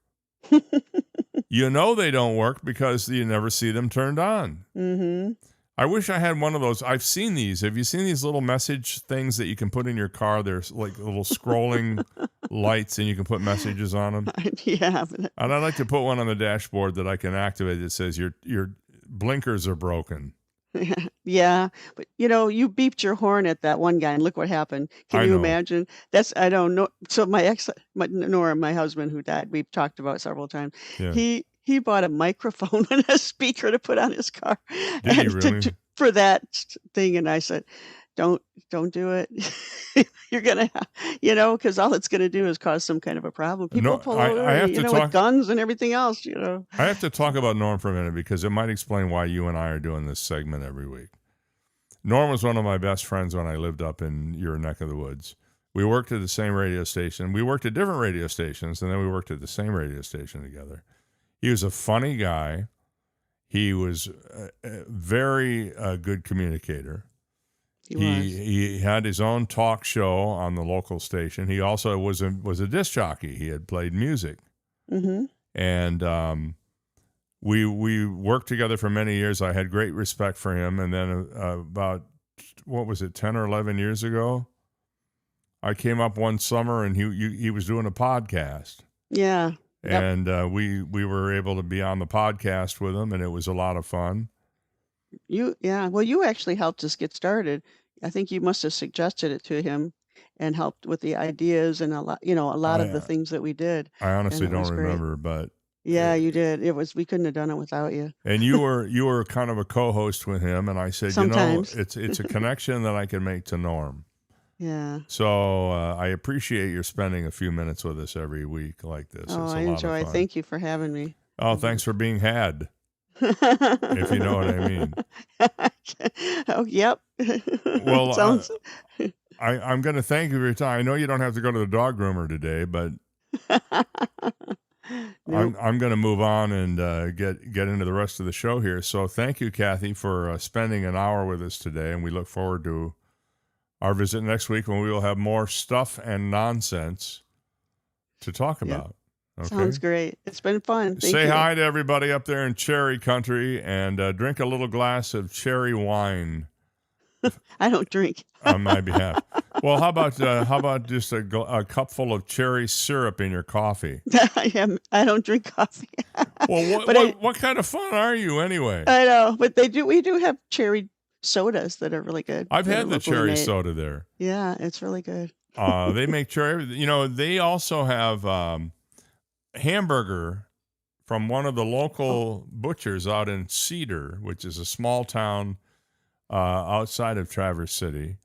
S2: You know they don't work because you never see them turned on.
S3: Mm-hmm.
S2: I wish I had one of those. I've seen these. Have you seen these little message things that you can put in your car? There's like little scrolling lights, and you can put messages on them.
S3: Yeah.
S2: And I'd like to put one on the dashboard that I can activate that says your blinkers are broken.
S3: Yeah, but you beeped your horn at that one guy, and look what happened. Can
S2: I
S3: you
S2: know.
S3: imagine? I don't know. So Nora, my husband who died, we've talked about several times.
S2: Yeah.
S3: He bought a microphone and a speaker to put on his car.
S2: Did he
S3: and
S2: really?
S3: for that thing, and I said, don't do it. You're gonna, because all it's gonna do is cause some kind of a problem. People
S2: No,
S3: pull
S2: I
S3: over,
S2: have to talk.
S3: with guns and everything else.
S2: I have to talk about Norm for a minute because it might explain why you and I are doing this segment every week. Norm was one of my best friends when I lived up in your neck of the woods. We worked at the same radio station. We worked at different radio stations, and then we worked at the same radio station together. He was a funny guy. He was a very good communicator. He had his own talk show on the local station. He also was a disc jockey. He had played music.
S3: Mm-hmm.
S2: And we worked together for many years. I had great respect for him. And then about, 10 or 11 years ago, I came up one summer and he was doing a podcast.
S3: Yeah. Yep.
S2: And we were able to be on the podcast with him, and it was a lot of fun.
S3: Well, you actually helped us get started. I think you must have suggested it to him and helped with the ideas and a lot of the things that we did.
S2: I honestly
S3: And it was
S2: don't
S3: great.
S2: remember, but
S3: Yeah, you did. We couldn't have done it without you.
S2: and you were kind of a co-host with him, and I said,
S3: Sometimes.
S2: it's a connection that I can make to Norm.
S3: Yeah.
S2: So I appreciate your spending a few minutes with us every week like this.
S3: Oh,
S2: it's a
S3: I
S2: lot
S3: enjoy.
S2: of fun.
S3: Thank you for having me.
S2: Oh, thanks for being had, if you know what I mean.
S3: Oh, yep.
S2: Well,
S3: Sounds.
S2: I'm going to thank you for your time. I know you don't have to go to the dog groomer today, but
S3: Nope.
S2: I'm going to move on and get into the rest of the show here. So thank you, Kathy, for spending an hour with us today, and we look forward to our visit next week when we will have more stuff and nonsense to talk about. Okay?
S3: Sounds great. It's been fun. Thank
S2: Say
S3: you.
S2: hi to everybody up there in Cherry Country and drink a little glass of cherry wine
S3: I don't drink.
S2: on my behalf. Well, how about just a cupful of cherry syrup in your coffee?
S3: I don't drink coffee.
S2: Well, what kind of fun are you anyway?
S3: I know, but we do have cherry sodas that are really good.
S2: I've
S3: that
S2: had
S3: are
S2: the
S3: locally
S2: cherry
S3: made.
S2: soda there.
S3: Yeah, it's really good.
S2: They make cherry. They also have hamburger from one of the local butchers out in Cedar, which is a small town outside of Traverse City.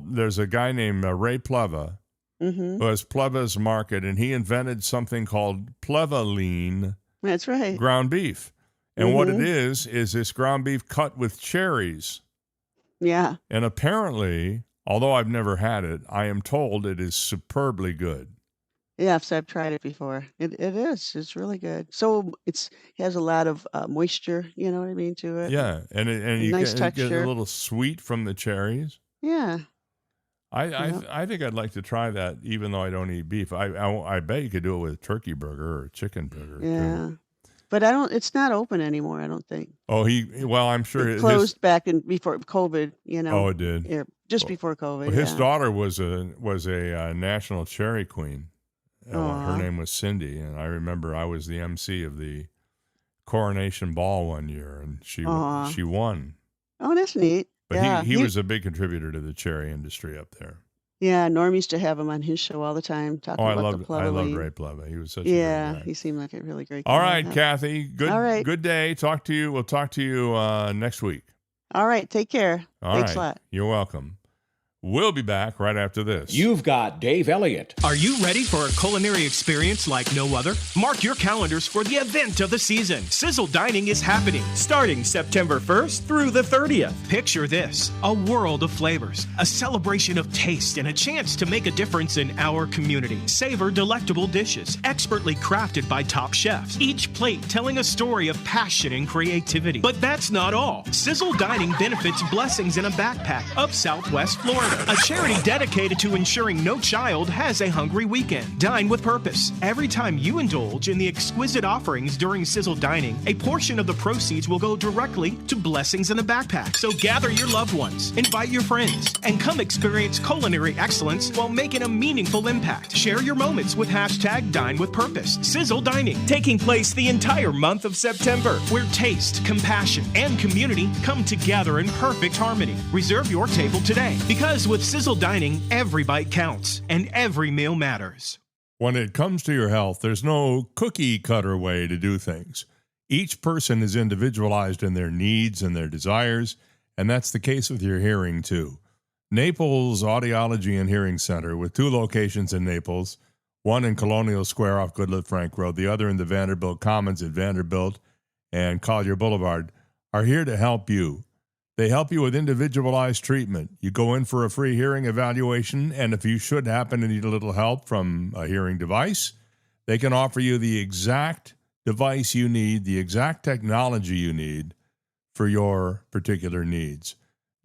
S2: There's a guy named Ray Pleva
S3: Mm-hmm.
S2: who has Pleva's Market, and he invented something called Plevaline
S3: That's right.
S2: ground beef. And what it
S3: Mhm.
S2: is this ground beef cut with cherries.
S3: Yeah.
S2: And apparently, although I've never had it, I am told it is superbly good.
S3: Yes, I've tried it before. It is. It's really good. So it has a lot of moisture, you know what I mean, to it.
S2: Yeah, and you
S3: Nice
S2: get a
S3: texture.
S2: little sweet from the cherries.
S3: Yeah.
S2: I think I'd like to try that, even though I don't eat beef. I bet you could do it with a turkey burger or a chicken burger. too.
S3: Yeah. But it's not open anymore, I don't think.
S2: Oh, I'm sure
S3: It closed back before COVID,
S2: Oh, it did.
S3: Yeah, just before COVID.
S2: Well, his
S3: yeah.
S2: daughter was a national cherry queen. Her
S3: Aw.
S2: name was Cindy, and I remember I was the MC of the coronation ball one year, and she
S3: Aw.
S2: won.
S3: Oh, that's neat.
S2: But
S3: Yeah.
S2: he was a big contributor to the cherry industry up there.
S3: Yeah, Norm used to have him on his show all the time talking
S2: Oh, I
S3: about the
S2: loved
S3: Plevaline.
S2: Ray Pleva. He was such a
S3: Yeah,
S2: great guy.
S3: he seemed like a really great guy.
S2: All right,
S3: Yeah.
S2: Kathy. Good
S3: All right.
S2: good day. We'll talk to you next week.
S3: All right. Take care.
S2: All
S3: Thanks a
S2: right.
S3: lot.
S2: You're welcome. We'll be back right after this.
S1: You've got Dave Elliott.
S5: Are you ready for a culinary experience like no other? Mark your calendars for the event of the season. Sizzle Dining is happening starting September 1st through the 30th. Picture this, a world of flavors, a celebration of taste, and a chance to make a difference in our community. Savor delectable dishes, expertly crafted by top chefs, each plate telling a story of passion and creativity. But that's not all. Sizzle Dining benefits Blessings in a Backpack of Southwest Florida, a charity dedicated to ensuring no child has a hungry weekend. Dine with purpose. Every time you indulge in the exquisite offerings during Sizzle Dining, a portion of the proceeds will go directly to Blessings in a Backpack. So gather your loved ones, invite your friends, and come experience culinary excellence while making a meaningful impact. Share your moments with #Dine with Purpose. Sizzle Dining, taking place the entire month of September, where taste, compassion, and community come together in perfect harmony. Reserve your table today, because with Sizzle Dining, every bite counts and every meal matters.
S2: When it comes to your health, there's no cookie cutter way to do things. Each person is individualized in their needs and their desires, and that's the case with your hearing too. Naples Audiology and Hearing Center, with 2 locations in Naples, one in Colonial Square off Goodlette Frank Road, the other in the Vanderbilt Commons at Vanderbilt and Collier Boulevard, are here to help you. They help you with individualized treatment. You go in for a free hearing evaluation, and if you should happen to need a little help from a hearing device, they can offer you the exact device you need, the exact technology you need for your particular needs.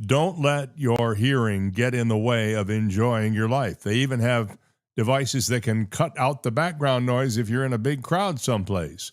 S2: Don't let your hearing get in the way of enjoying your life. They even have devices that can cut out the background noise if you're in a big crowd someplace.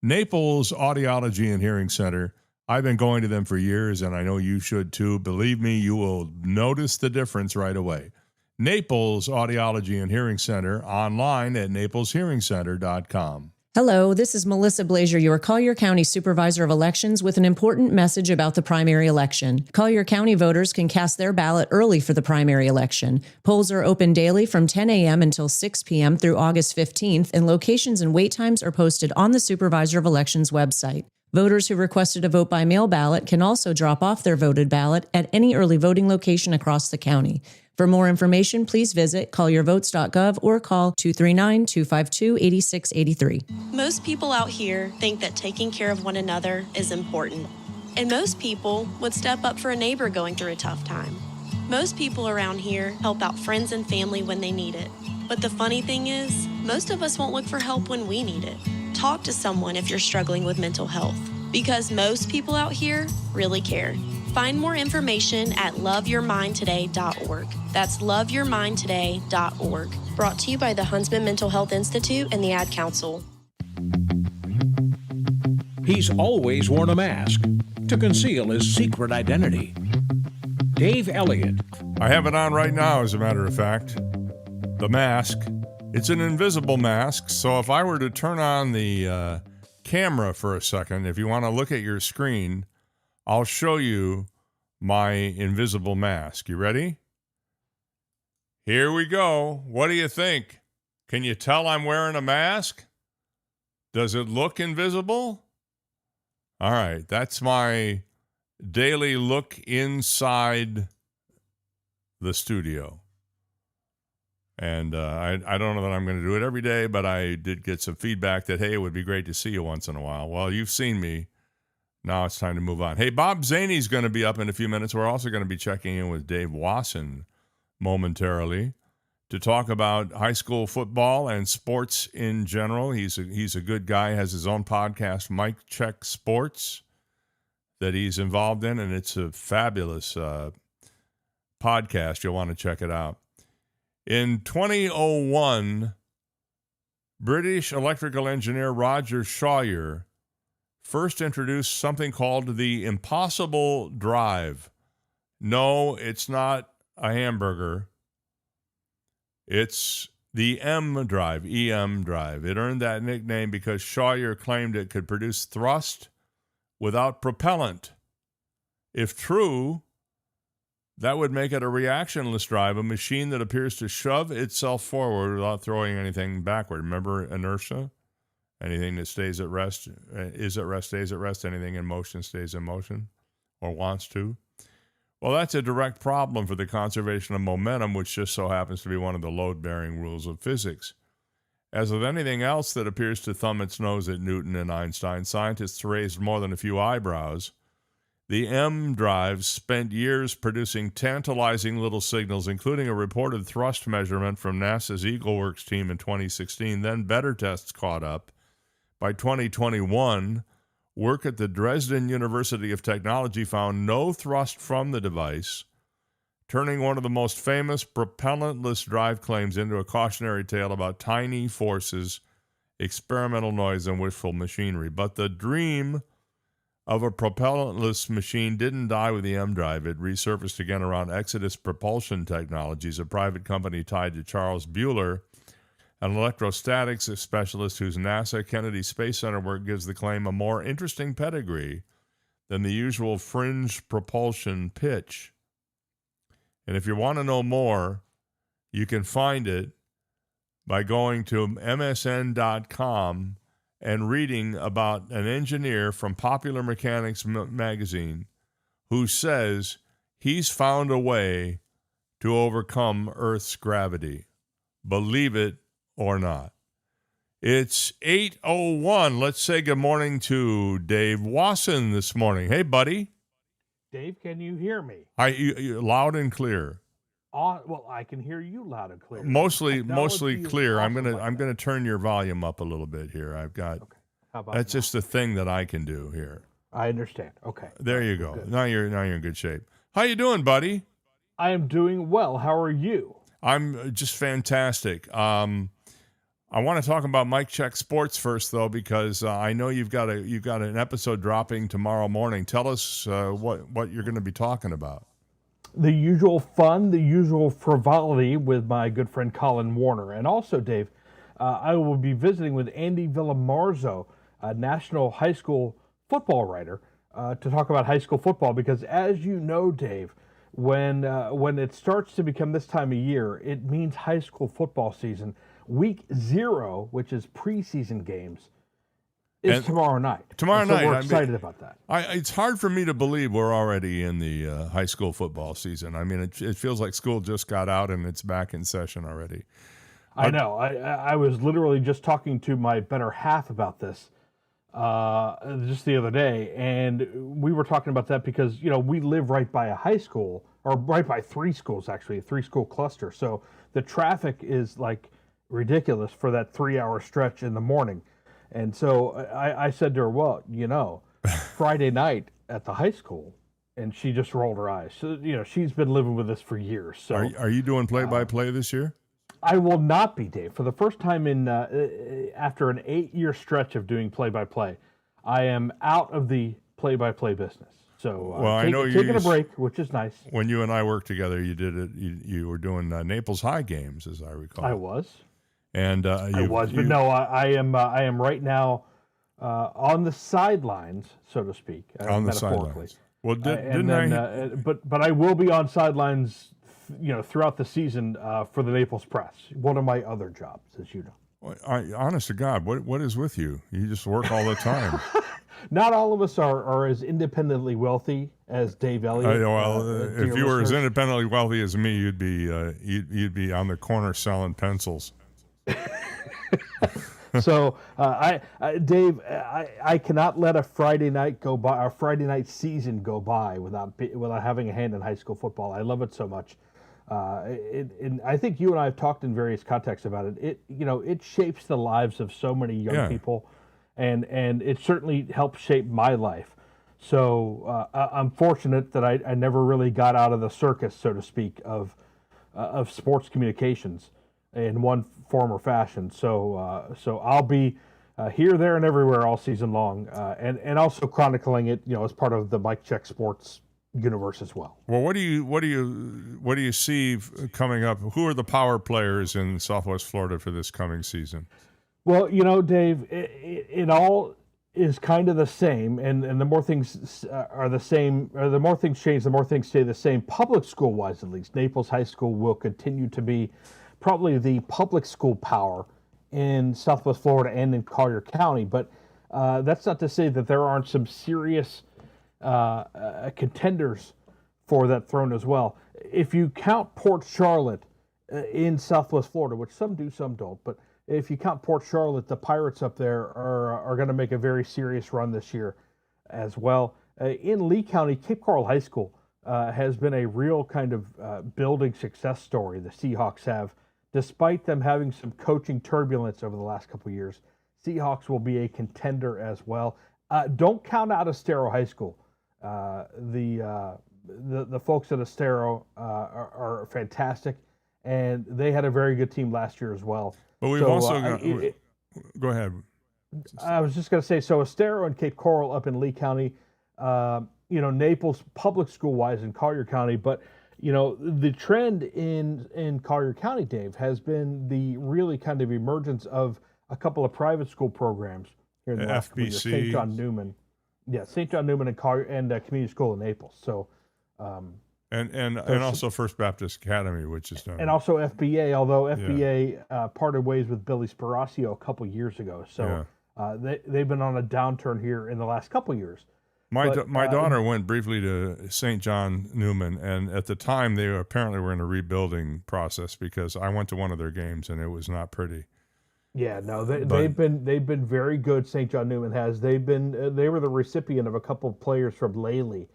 S2: Naples Audiology and Hearing Center, I've been going to them for years, and I know you should too. Believe me, you will notice the difference right away. Naples Audiology and Hearing Center, online at napleshearingcenter.com.
S7: Hello, this is Melissa Blazier, your Collier County Supervisor of Elections, with an important message about the primary election. Collier County voters can cast their ballot early for the primary election. Polls are open daily from 10 a.m. until 6 p.m. through August 15th, and locations and wait times are posted on the Supervisor of Elections website. Voters who requested a vote by mail ballot can also drop off their voted ballot at any early voting location across the county. For more information, please visit colliervotes.gov or call 239-252-8683.
S8: Most people out here think that taking care of one another is important. And most people would step up for a neighbor going through a tough time. Most people around here help out friends and family when they need it. But the funny thing is, most of us won't look for help when we need it. Talk to someone if you're struggling with mental health, because most people out here really care. Find more information at loveyourmindtoday.org. That's loveyourmindtoday.org. Brought to you by the Huntsman Mental Health Institute and the Ad Council.
S1: He's always worn a mask to conceal his secret identity. Dave Elliott.
S2: I have it on right now, as a matter of fact. The mask. It's an invisible mask, so if I were to turn on the camera for a second, if you want to look at your screen, I'll show you my invisible mask. You ready? Here we go. What do you think? Can you tell I'm wearing a mask? Does it look invisible? All right, that's my daily look inside the studio. And I don't know that I'm going to do it every day, but I did get some feedback that, hey, it would be great to see you once in a while. Well, you've seen me. Now it's time to move on. Hey, Bob Zany's going to be up in a few minutes. We're also going to be checking in with Dave Wasson momentarily to talk about high school football and sports in general. He's a good guy, has his own podcast, Mike Check Sports, that he's involved in, and it's a fabulous podcast. You'll want to check it out. In 2001, British electrical engineer Roger Shawyer first introduced something called the Impossible Drive. No, it's not a hamburger. It's the M drive, EM drive. It earned that nickname because Shawyer claimed it could produce thrust without propellant. If true, that would make it a reactionless drive, a machine that appears to shove itself forward without throwing anything backward. Remember inertia? Anything that stays at rest is at rest, stays at rest. Anything in motion stays in motion. or wants to. Well, that's a direct problem for the conservation of momentum, which just so happens to be one of the load-bearing rules of physics. As with anything else that appears to thumb its nose at Newton and Einstein, scientists raised more than a few eyebrows. The M drives spent years producing tantalizing little signals, including a reported thrust measurement from NASA's EagleWorks team in 2016. Then better tests caught up. By 2021, work at the Dresden University of Technology found no thrust from the device, turning one of the most famous propellantless drive claims into a cautionary tale about tiny forces, experimental noise, and wishful machinery. But the dream of a propellantless machine didn't die with the M drive. It resurfaced again around Exodus Propulsion Technologies, a private company tied to Charles Bueller, an electrostatics specialist whose NASA Kennedy Space Center work gives the claim a more interesting pedigree than the usual fringe propulsion pitch. And if you want to know more, you can find it by going to msn.com and reading about an engineer from Popular Mechanics magazine who says he's found a way to overcome Earth's gravity. Believe it or not. It's 8:01. Let's say good morning to Dave Wasson this morning. Hey, buddy.
S9: Dave, can you hear me?
S2: You loud and clear.
S9: Well, I can hear you loud and clear.
S2: Mostly
S9: Technology is
S2: clear. I'm
S9: awesome like
S2: gonna
S9: that.
S2: turn your volume up a little bit here. I've got
S9: Okay. How about
S2: that's
S9: now?
S2: just a thing that I can do here.
S9: I understand. Okay.
S2: There you go.
S9: Good.
S2: Now you're in good shape. How you doing, buddy?
S9: I am doing well. How are you?
S2: I'm just fantastic. I want to talk about Mike Check Sports first, though, because I know you've got an episode dropping tomorrow morning. Tell us what you're going to be talking about.
S9: The usual fun, the usual frivolity with my good friend Colin Warner. And also, Dave, I will be visiting with Andy Villamarzo, a national high school football writer, to talk about high school football. Because as you know, Dave, when it starts to become this time of year, it means high school football season. Week 0, which is preseason games, is tomorrow night.
S2: Tomorrow night.
S9: We're excited about that.
S2: It's hard for me to believe we're already in the high school football season. I mean, it feels like school just got out and it's back in session already.
S9: I know. I was literally just talking to my better half about this just the other day, and we were talking about that because, we live right by a high school, or right by 3 schools, actually, a 3-school cluster. So the traffic is like ridiculous for that 3-hour stretch in the morning. And so I said to her, well, Friday night at the high school, and she just rolled her eyes. So, she's been living with this for years. So
S2: Are you doing play-by-play this year?
S9: I will not be, Dave. For the first time after an 8-year stretch of doing play-by-play, I am out of the play-by-play business. So
S2: I know
S9: taking a break, which is nice.
S2: When you and I worked together, you did it. You were doing Naples High games, as I recall.
S9: I was.
S2: And
S9: I am right now on the sidelines, so to speak,
S2: on the
S9: metaphorically.
S2: sidelines. Well, didn't I?
S9: But I will be on sidelines, throughout the season for the Naples Press. One of my other jobs, as you know.
S2: Honest to God, what is with you? You just work all the time.
S9: Not all of us are as independently wealthy as Dave Elliott.
S2: If you were as independently wealthy as me, you'd be on the corner selling pencils.
S9: So, Dave, I cannot let a Friday night go by, our Friday night season go by without having a hand in high school football. I love it so much. I think you and I have talked in various contexts about it. It shapes the lives of so many young people, and it certainly helped shape my life. So I'm fortunate that I never really got out of the circus, so to speak, of sports communications in one form or fashion. So I'll be here, there, and everywhere all season long, and also chronicling it, as part of the Mike Check Sports universe as well.
S2: Well, what do you see coming up? Who are the power players in Southwest Florida for this coming season?
S9: Well, Dave, it all is kind of the same, and the more things are the same, or the more things change, the more things stay the same. Public school-wise, at least, Naples High School will continue to be probably the public school power in Southwest Florida and in Collier County. But that's not to say that there aren't some serious contenders for that throne as well. If you count Port Charlotte in Southwest Florida, which some do, some don't, but if you count Port Charlotte, the Pirates up there are going to make a very serious run this year as well. In Lee County, Cape Coral High School has been a real kind of building success story the Seahawks have. Despite them having some coaching turbulence over the last couple of years, Seahawks will be a contender as well. Don't count out Estero High School. The folks at Estero are fantastic, and they had a very good team last year as well.
S2: But we've also got... Go ahead.
S9: I was just going to say, so Estero and Cape Coral up in Lee County, Naples public school-wise in Collier County, but, the trend in Collier County, Dave, has been the really kind of emergence of a couple of private school programs here in the last couple of years. St. John Newman. Yeah, St. John Newman and Community School in Naples. So...
S2: And also First Baptist Academy, which is done.
S9: And also FBA, although FBA parted ways with Billy Sparacio a couple years ago. So they've been on a downturn here in the last couple years.
S2: My daughter went briefly to St. John Newman, and at the time they apparently were in a rebuilding process because I went to one of their games and it was not pretty.
S9: Yeah, no, they've been very good. St. John Newman has. They were the recipient of a couple of players from Lely.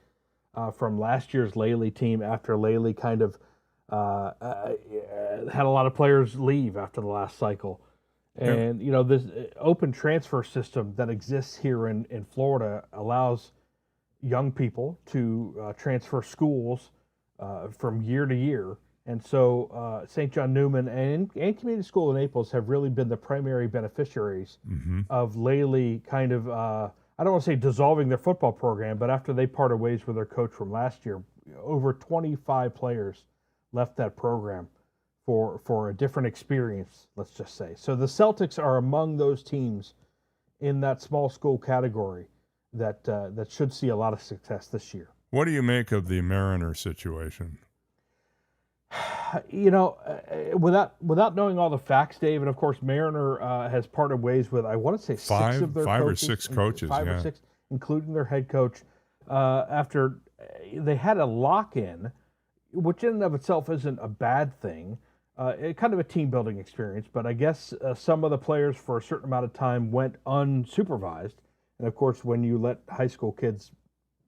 S9: From last year's Lely team after Lely kind of had a lot of players leave after the last cycle. And, this open transfer system that exists here in Florida allows young people to transfer schools from year to year. And so St. John Newman and Community School in Naples have really been the primary beneficiaries of Lely kind of... I don't want to say dissolving their football program, but after they parted ways with their coach from last year, over 25 players left that program for a different experience, let's just say. So the Celtics are among those teams in that small school category that should see a lot of success this year.
S2: What do you make of the Mariner situation?
S9: Without knowing all the facts, Dave, and of course Mariner has parted ways with, I want to say
S2: five or six coaches,
S9: five or six, including their head coach, after they had a lock-in, which in and of itself isn't a bad thing. Kind of a team-building experience, but I guess some of the players for a certain amount of time went unsupervised, and of course when you let high school kids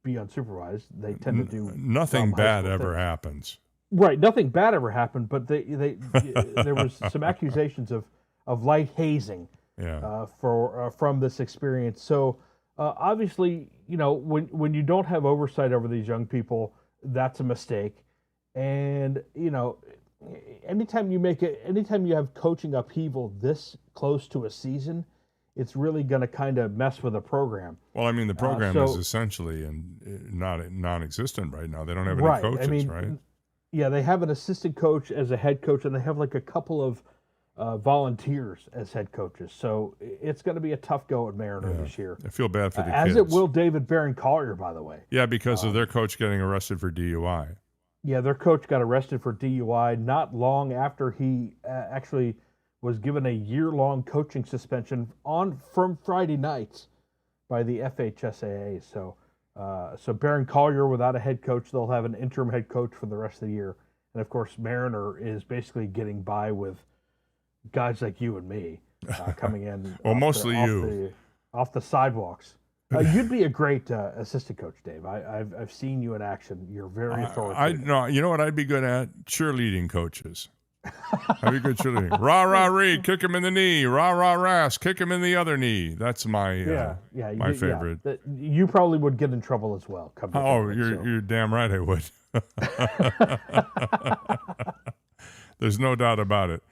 S9: be unsupervised, they tend to do
S2: nothing bad ever happens.
S9: Right, nothing bad ever happened, but there was some accusations of light hazing from this experience. So obviously, when you don't have oversight over these young people, that's a mistake. And anytime you have coaching upheaval this close to a season, it's really going to kind of mess with a program.
S2: Well, I mean, the program is essentially non-existent right now. They don't have any coaches, right?
S9: Yeah, they have an assistant coach as a head coach, and they have like a couple of volunteers as head coaches. So it's going to be a tough go at Mariner this year.
S2: I feel bad for the
S9: As
S2: kids.
S9: it will David Barron Collier, by the way.
S2: Yeah, because of their coach getting arrested for DUI.
S9: Yeah, their coach got arrested for DUI not long after he actually was given a year-long coaching suspension from Friday nights by the FHSAA. So Barron Collier without a head coach, they'll have an interim head coach for the rest of the year. And of course, Mariner is basically getting by with guys like you and me coming in.
S2: Well, mostly you.
S9: Off the sidewalks. You'd be a great assistant coach, Dave. I've seen you in action. You're very authoritative.
S2: You know what I'd be good at? Cheerleading coaches. I'd be good cheerleading. Rah, rah, Reed, kick him in the knee. Rah, rah, Rass, kick him in the other knee. That's my my favorite.
S9: Yeah. You probably would get in trouble as well.
S2: You're damn right I would. There's no doubt about it.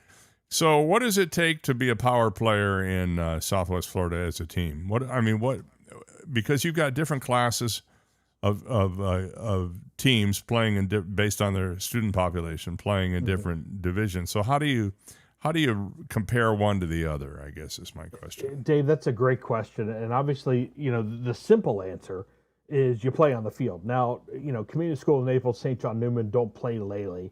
S2: So what does it take to be a power player in Southwest Florida as a team? Because you've got different classes of teams playing based on their student population, playing in different divisions. So how do you compare one to the other, I guess is my question.
S9: Dave, that's a great question. And obviously, the simple answer is you play on the field. Now, Community School in Naples, St. John Newman don't play Lely,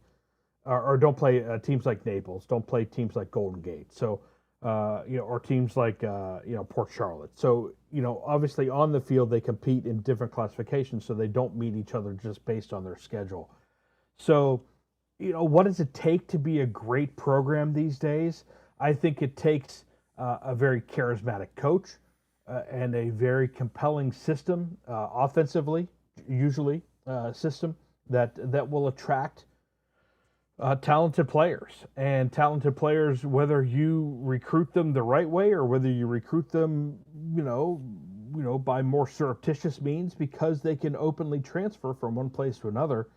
S9: or don't play teams like Naples, don't play teams like Golden Gate. So or teams like Port Charlotte. So obviously on the field they compete in different classifications, so they don't meet each other just based on their schedule. So what does it take to be a great program these days? I think it takes a very charismatic coach and a very compelling system, offensively, usually system that will attract talented players. And talented players, whether you recruit them the right way or whether you recruit them, by more surreptitious means because they can openly transfer from one place to another,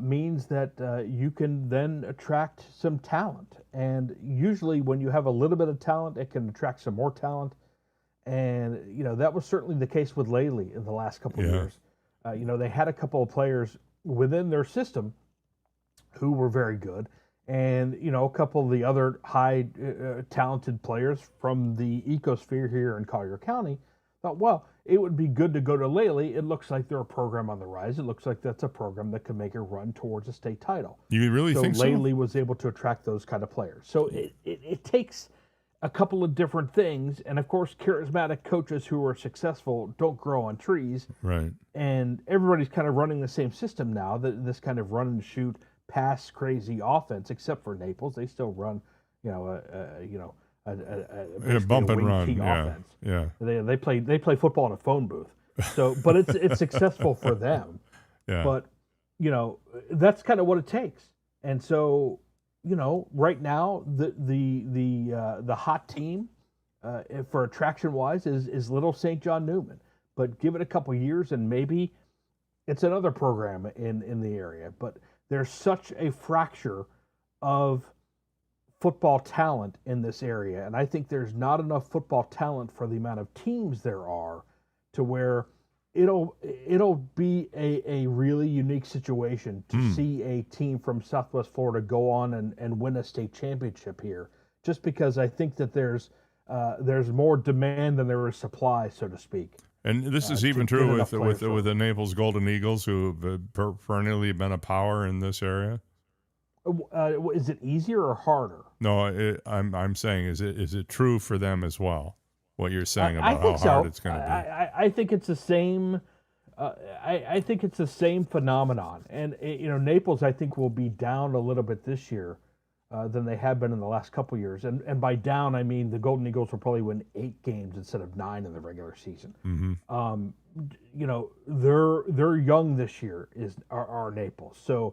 S9: means that you can then attract some talent. And usually when you have a little bit of talent, it can attract some more talent. And, that was certainly the case with Laley in the last couple of years. They had a couple of players within their system who were very good. And, a couple of the other high talented players from the ecosphere here in Collier County thought, well, it would be good to go to Laley. It looks like they're a program on the rise. It looks like that's a program that could make a run towards a state title.
S2: You really think so?
S9: Laley was able to attract those kind of players. So it takes a couple of different things. And, of course, charismatic coaches who are successful don't grow on trees.
S2: Right.
S9: And everybody's kind of running the same system now, this kind of run and shoot, pass crazy offense, except for Naples. They still run, a
S2: bump and run.
S9: Offense.
S2: Yeah.
S9: They play football in a phone booth. So, but it's successful for them.
S2: Yeah.
S9: But that's kind of what it takes. And so, right now the hot team for attraction wise is Little St. John Newman. But give it a couple years and maybe it's another program in the area. But there's such a fracture of football talent in this area, and I think there's not enough football talent for the amount of teams there are to where it'll be a really unique situation to see a team from Southwest Florida go on and win a state championship here, just because I think that there's more demand than there is supply, so to speak.
S2: And this is even true with the Naples Golden Eagles, who have perennially been a power in this area.
S9: Is it easier or harder?
S2: No, I'm saying, is it true for them as well? What you're saying about how hard it's going to be.
S9: I think it's the same. I think it's the same phenomenon, and Naples I think will be down a little bit this year than they have been in the last couple years. And by down, I mean the Golden Eagles will probably win 8 games instead of 9 in the regular season.
S2: Mm-hmm.
S9: They're young this year are Naples, so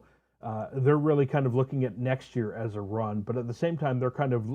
S9: they're really kind of looking at next year as a run. But at the same time, they're kind of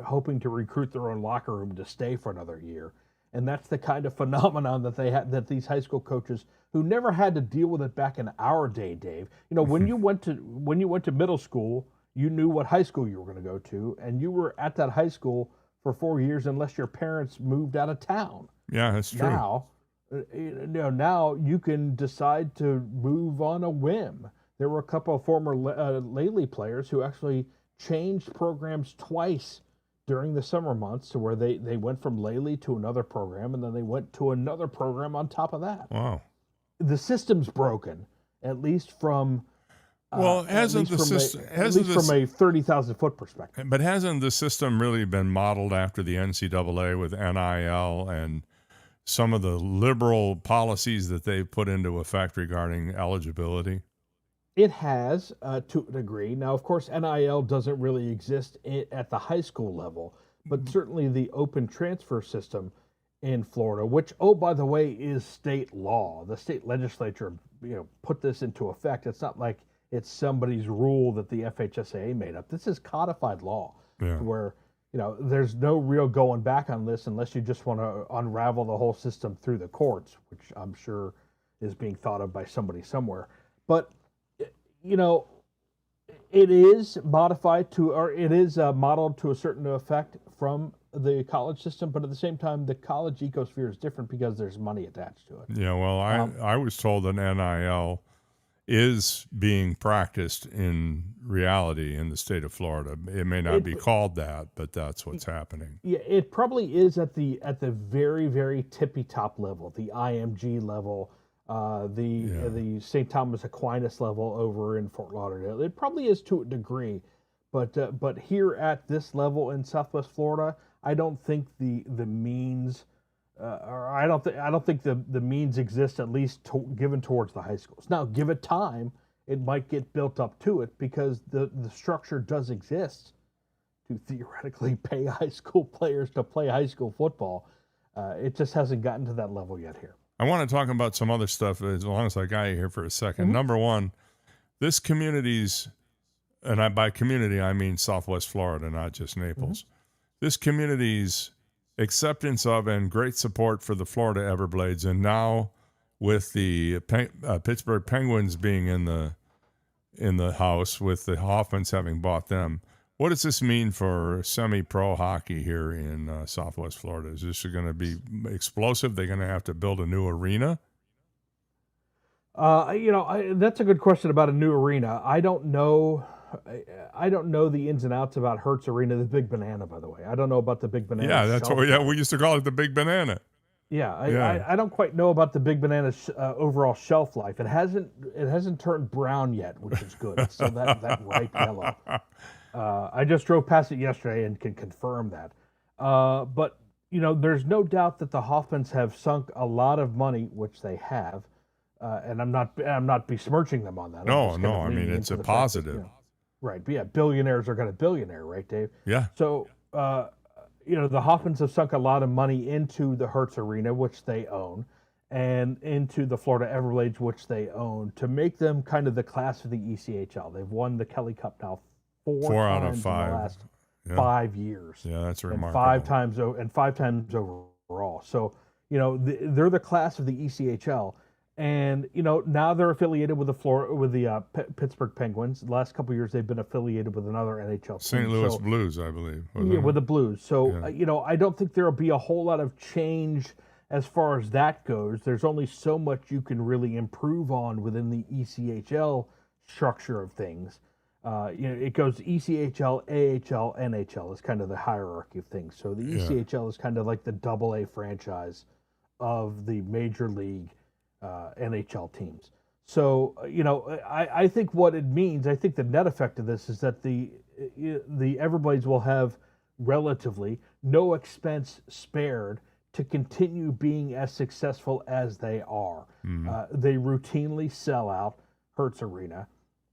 S9: hoping to recruit their own locker room to stay for another year. And that's the kind of phenomenon that that these high school coaches who never had to deal with it back in our day, Dave. When you went to middle school, you knew what high school you were going to go to, and you were at that high school for 4 years unless your parents moved out of town.
S2: Yeah, that's true.
S9: Now you can decide to move on a whim. There were a couple of former Laley players who actually changed programs twice during the summer months, to where they went from Laley to another program, and then they went to another program on top of that.
S2: Wow.
S9: The system's broken, at least from
S2: from
S9: a 30,000 foot perspective.
S2: But hasn't the system really been modeled after the NCAA with NIL and some of the liberal policies that they've put into effect regarding eligibility?
S9: It has, to a degree. Now, of course, NIL doesn't really exist at the high school level, but certainly the open transfer system in Florida, which, oh, by the way, is state law. The state legislature, put this into effect. It's not like it's somebody's rule that the FHSAA made up. This is codified law, where there's no real going back on this unless you just want to unravel the whole system through the courts, which I'm sure is being thought of by somebody somewhere. But it is modified modeled to a certain effect from the college system, but at the same time, the college ecosphere is different because there's money attached to it.
S2: Yeah, well, I was told that NIL is being practiced in reality in the state of Florida. It may not be called that, but that's what's happening. Yeah, it probably is at the very, very tippy top level, the IMG level, the St. Thomas Aquinas level over in Fort Lauderdale. It probably is to a degree,
S9: But here at this level in Southwest Florida, I don't think the means, or I don't think the means exist, at least given towards the high schools. Now, give it time, it might get built up to it, because the structure does exist to theoretically pay high school players to play high school football. It just hasn't gotten to that level yet here.
S2: I want to talk about some other stuff as long as I got you here for a second. Number one, this community's, and by community I mean Southwest Florida, not just Naples. This community's acceptance of and great support for the Florida Everblades, and now with the Pittsburgh Penguins being in the house, with the Hoffmans having bought them, what does this mean for semi-pro hockey here in Southwest Florida? Is this going to be explosive? They're going to have to build a new arena?
S9: That's a good question about a new arena. I don't know the ins and outs about Hertz Arena, the Big Banana, by the way. I don't know about the Big Banana.
S2: Yeah, that's what we used to call it, the Big Banana.
S9: I don't quite know about the Big Banana's overall shelf life. It hasn't turned brown yet, which is good. It's still that ripe yellow. I just drove past it yesterday and can confirm that. But there's no doubt that the Hoffmans have sunk a lot of money, which they have, and I'm not besmirching them on that.
S2: No. I mean, it's a positive.
S9: Right, but yeah, billionaires are going to billionaire, right, Dave?
S2: Yeah.
S9: So, the Hoffmans have sunk a lot of money into the Hertz Arena, which they own, and into the Florida Everblades, which they own, to make them kind of the class of the ECHL. They've won the Kelly Cup now four
S2: out of
S9: times
S2: five
S9: in the last 5 years.
S2: Yeah, that's remarkable.
S9: And five times overall. So, they're the class of the ECHL. And now they're affiliated with the Pittsburgh Penguins. The last couple of years, they've been affiliated with another NHL team.
S2: St. Louis Blues, I believe.
S9: With the Blues. So I don't think there'll be a whole lot of change as far as that goes. There's only so much you can really improve on within the ECHL structure of things. It goes ECHL, AHL, NHL is kind of the hierarchy of things. So the ECHL is kind of like the AA franchise of the major league NHL teams. So, I think what it means, I think the net effect of this is that the Everblades will have relatively no expense spared to continue being as successful as they are. They routinely sell out Hertz Arena.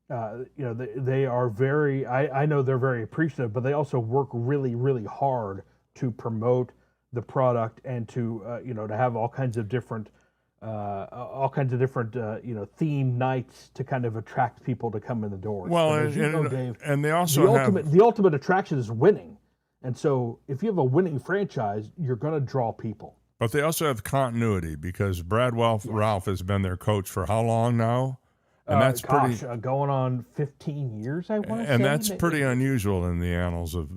S9: They are very, I know they're very appreciative, but they also work really, really hard to promote the product and to have all kinds of different theme nights to kind of attract people to come in the doors.
S2: Well,
S9: Dave,
S2: and they also
S9: the ultimate attraction is winning. And so if you have a winning franchise, you're going to draw people.
S2: But they also have continuity, because Brad Ralph has been their coach for how long now? And that's
S9: going on 15 years, I want to say.
S2: And that's pretty unusual in the annals of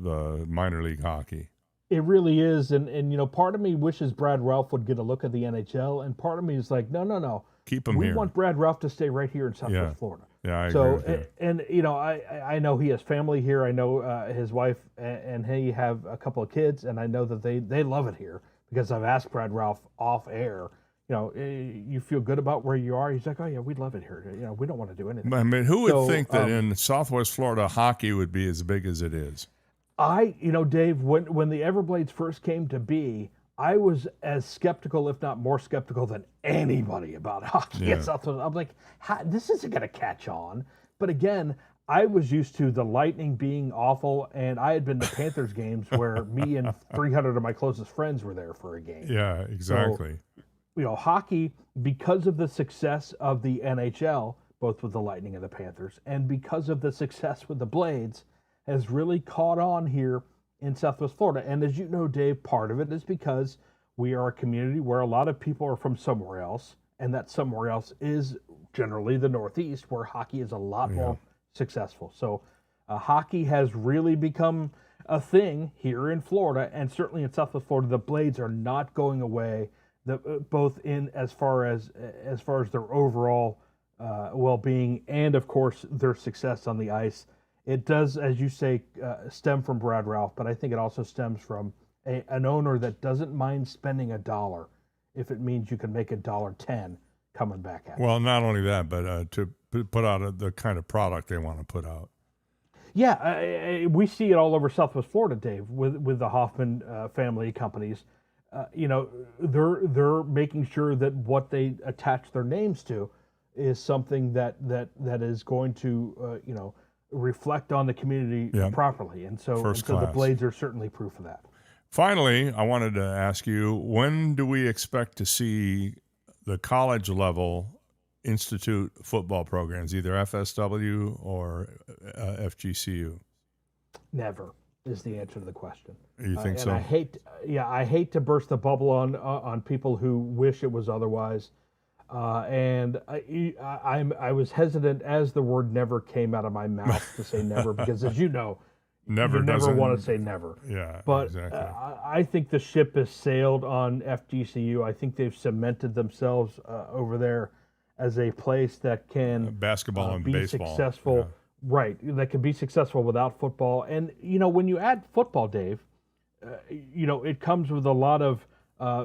S2: minor league hockey.
S9: It really is, and part of me wishes Brad Ralph would get a look at the NHL, and part of me is like, no,
S2: keep him
S9: here.
S2: We
S9: want Brad Ralph to stay right here in Southwest Florida.
S2: Yeah, I agree with you.
S9: And I know he has family here. I know his wife and he have a couple of kids, and I know that they love it here, because I've asked Brad Ralph off air. You feel good about where you are? He's like, oh yeah, we love it here. We don't want to do anything.
S2: I mean, who would think that in Southwest Florida hockey would be as big as it is?
S9: Dave, when the Everblades first came to be, I was as skeptical, if not more skeptical, than anybody about hockey at Southwest. I'm like, this isn't going to catch on. But again, I was used to the Lightning being awful, and I had been to Panthers games where me and 300 of my closest friends were there for a game.
S2: Yeah, exactly.
S9: So, hockey, because of the success of the NHL, both with the Lightning and the Panthers, and because of the success with the Blades, has really caught on here in Southwest Florida. And as you know, Dave, part of it is because we are a community where a lot of people are from somewhere else, and that somewhere else is generally the Northeast, where hockey is a lot more successful. So hockey has really become a thing here in Florida, and certainly in Southwest Florida. The Blades are not going away, both in as far as their overall well-being and, of course, their success on the ice. It does, as you say, stem from Brad Ralph, but I think it also stems from an owner that doesn't mind spending $1 if it means you can make $1.10 coming back at
S2: Well, not only that, but to put out the kind of product they want to put out.
S9: Yeah, we see it all over Southwest Florida, Dave, with the Hoffman family companies. They're making sure that what they attach their names to is something that is going to reflect on the community properly, and so the Blades are certainly proof of that.
S2: Finally, I wanted to ask you, when do we expect to see the college level institute football programs, either FSW or FGCU?
S9: Never is the answer to the question.
S2: You think so?
S9: I hate to burst the bubble on people who wish it was otherwise. And I was hesitant as the word never came out of my mouth to say never, because as you know,
S2: never
S9: want to say never.
S2: Yeah,
S9: but
S2: exactly.
S9: I think the ship has sailed on FGCU. I think they've cemented themselves over there as a place that can
S2: basketball and
S9: be
S2: baseball
S9: successful.
S2: Yeah.
S9: Right, that can be successful without football. And when you add football, Dave, it comes with a lot of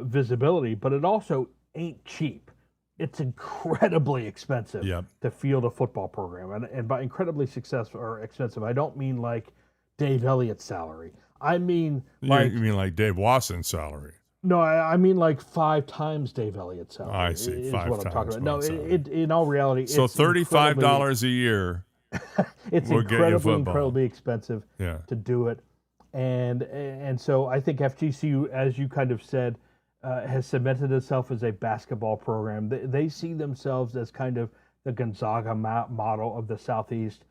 S9: visibility, but it also ain't cheap. It's incredibly expensive to field a football program, and by incredibly successful or expensive, I don't mean like Dave Elliott's salary. I mean
S2: you mean like Dave Wasson's salary.
S9: No, I mean like 5 times Dave Elliott's salary.
S2: I see,
S9: is
S2: 5
S9: what I'm talking
S2: times
S9: about. No, in all reality,
S2: so
S9: it's
S2: $35 a year.
S9: It's incredibly expensive to do it, and so I think FGCU, as you kind of said, has cemented itself as a basketball program. They see themselves as kind of the Gonzaga model of the Southeast.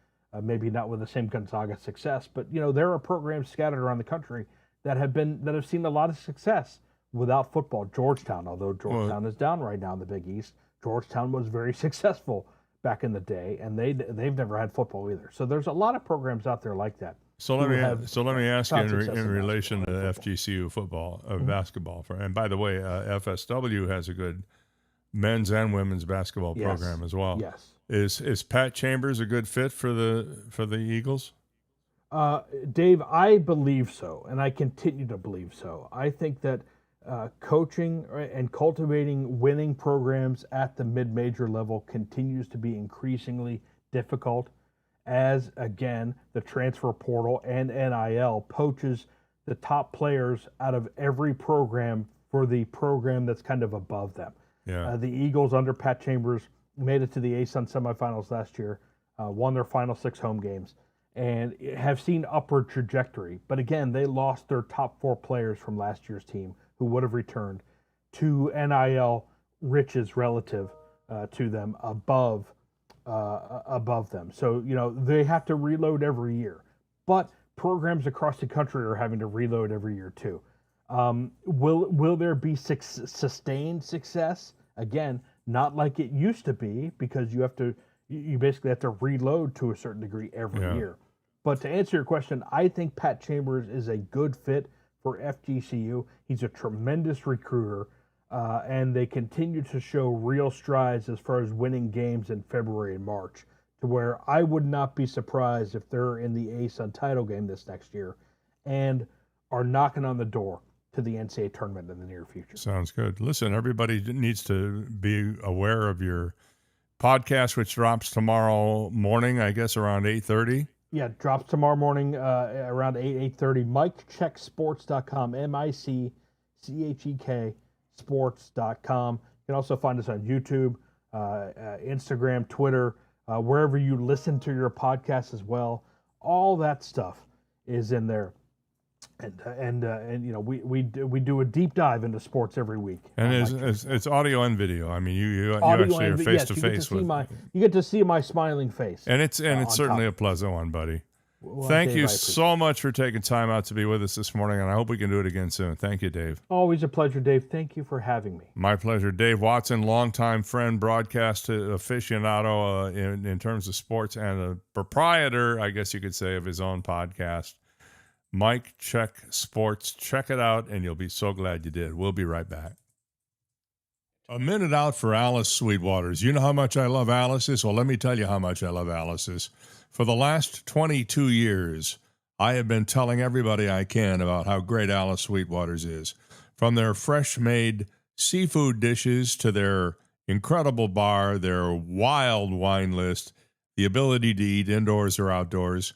S9: Maybe not with the same Gonzaga success, but there are programs scattered around the country that have seen a lot of success without football. Georgetown, although Georgetown is down right now in the Big East, Georgetown was very successful back in the day, and they've never had football either. So there's a lot of programs out there like that.
S2: So let me ask you in relation to FGCU football, basketball. And by the way, FSW has a good men's and women's basketball program as well.
S9: Yes.
S2: Is Pat Chambers a good fit for the Eagles?
S9: Dave, I believe so, and I continue to believe so. I think that coaching and cultivating winning programs at the mid-major level continues to be increasingly difficult as, again, the transfer portal and NIL poaches the top players out of every program for the program that's kind of above them.
S2: Yeah.
S9: The Eagles under Pat Chambers made it to the ASUN semifinals last year, won their final 6 home games, and have seen upward trajectory. But again, they lost their top 4 players from last year's team who would have returned to NIL riches relative to them above them. So, they have to reload every year. But programs across the country are having to reload every year too. Will there be sustained success? Again, not like it used to be, because you basically have to reload to a certain degree every year. But to answer your question, I think Pat Chambers is a good fit for FGCU. He's a tremendous recruiter, and they continue to show real strides as far as winning games in February and March, to where I would not be surprised if they're in the ASUN title game this next year and are knocking on the door to the NCAA tournament in the near future.
S2: Sounds good. Listen, everybody needs to be aware of your podcast, which drops tomorrow morning, I guess around 8:30.
S9: Yeah, drops tomorrow morning around 8:30. MikeCheckSports.com, MICCHEK sports.com. You can also find us on YouTube, Instagram, Twitter, wherever you listen to your podcast as well. All that stuff is in there. And we do a deep dive into sports every week.
S2: And it's audio and video. I mean, you actually are face to face with.
S9: You get to see my smiling face.
S2: And it's certainly a pleasant one, buddy.
S9: Well,
S2: Thank
S9: Dave,
S2: you so much for taking time out to be with us this morning, and I hope we can do it again soon. Thank you, Dave.
S9: Always a pleasure, Dave. Thank you for having me.
S2: My pleasure. Dave Watson, longtime friend, broadcast aficionado in terms of sports, and a proprietor, I guess you could say, of his own podcast. Mike Check Sports. Check it out, and you'll be so glad you did. We'll be right back. A minute out for Alice Sweetwaters. You know how much I love Alice's? Well, let me tell you how much I love Alice's. For the last 22 years, I have been telling everybody I can about how great Alice Sweetwaters is. From their fresh-made seafood dishes to their incredible bar, their wild wine list, the ability to eat indoors or outdoors,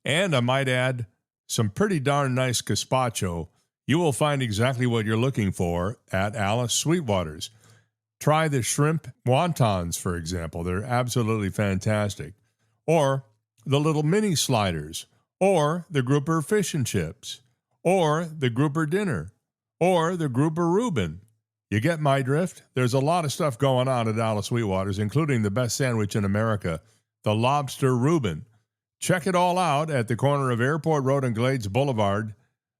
S2: And I might add, some pretty darn nice gazpacho. You will find exactly what you're looking for at Alice Sweetwater's. Try the shrimp wontons, for example. They're absolutely fantastic. Or the little mini sliders, or the grouper fish and chips, or the grouper dinner, or the grouper Reuben. You get my drift? There's a lot of stuff going on at Alice Sweetwater's, including the best sandwich in America, the lobster Reuben. Check it all out at the corner of Airport Road and Glades Boulevard.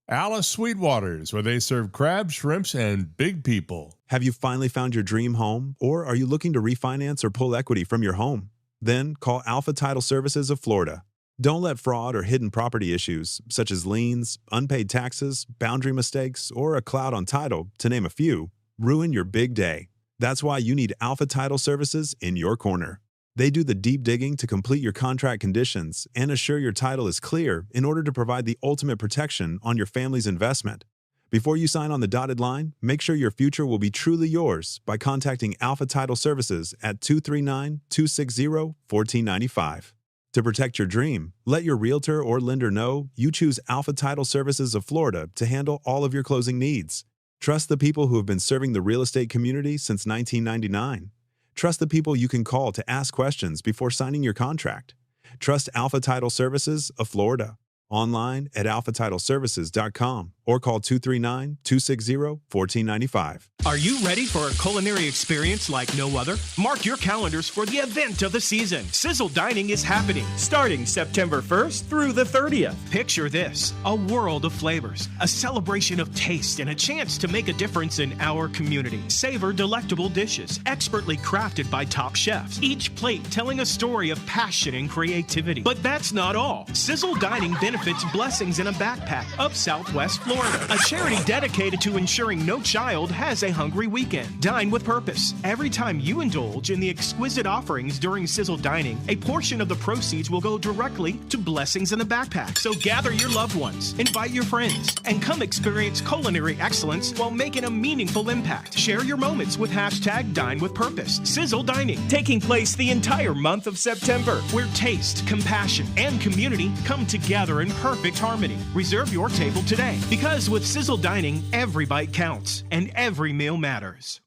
S2: Alice Sweetwater's, where they serve crabs, shrimps, and big people.
S4: Have you finally found your dream home, or are you looking to refinance or pull equity from your home? Then call Alpha Title Services of Florida. Don't let fraud or hidden property issues, such as liens, unpaid taxes, boundary mistakes, or a cloud on title, to name a few, ruin your big day. That's why you need Alpha Title Services in your corner. They do the deep digging to complete your contract conditions and assure your title is clear in order to provide the ultimate protection on your family's investment. Before you sign on the dotted line, make sure your future will be truly yours by contacting Alpha Title Services at 239-260-1495. To protect your dream, let your realtor or lender know you choose Alpha Title Services of Florida to handle all of your closing needs. Trust the people who have been serving the real estate community since 1999. Trust the people you can call to ask questions before signing your contract. Trust Alpha Title Services of Florida. Online at alphatitleservices.com or call 239-260-1495.
S5: Are you ready for a culinary experience like no other? Mark your calendars for the event of the season. Sizzle Dining is happening starting September 1st through the 30th. Picture this, a world of flavors, a celebration of taste, and a chance to make a difference in our community. Savor delectable dishes, expertly crafted by top chefs, each plate telling a story of passion and creativity. But that's not all. Sizzle Dining benefits Blessings in a Backpack of Southwest Florida, a charity dedicated to ensuring no child has a hungry weekend. Dine with purpose. Every time you indulge in the exquisite offerings during Sizzle Dining, a portion of the proceeds will go directly to Blessings in a Backpack. So gather your loved ones, invite your friends, and come experience culinary excellence while making a meaningful impact. Share your moments with hashtag Dine with Purpose. Sizzle Dining, taking place the entire month of September, where taste, compassion, and community come together in perfect harmony. Reserve your table today, because with Sizzle Dining, every bite counts and every meal matters.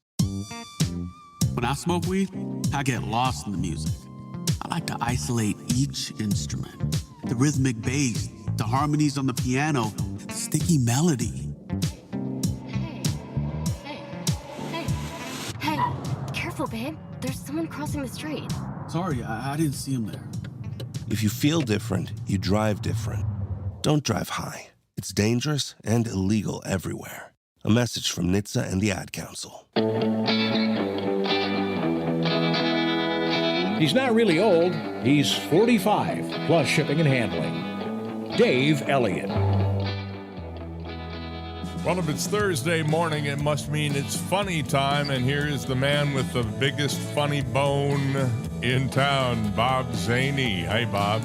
S10: When I smoke weed, I get lost in the music. I like to isolate each instrument. The rhythmic bass, the harmonies on the piano, the sticky melody.
S11: Hey, careful, babe. There's someone crossing the street.
S10: Sorry, I didn't see him there.
S12: If you feel different, you drive different. Don't drive high. It's dangerous and illegal everywhere. A message from NHTSA and the Ad Council.
S1: He's not really old. He's 45, plus shipping and handling. Dave Elliott.
S2: Well, if it's Thursday morning, it must mean it's funny time, and here's the man with the biggest funny bone in town, Bob Zany. Hi, Bob.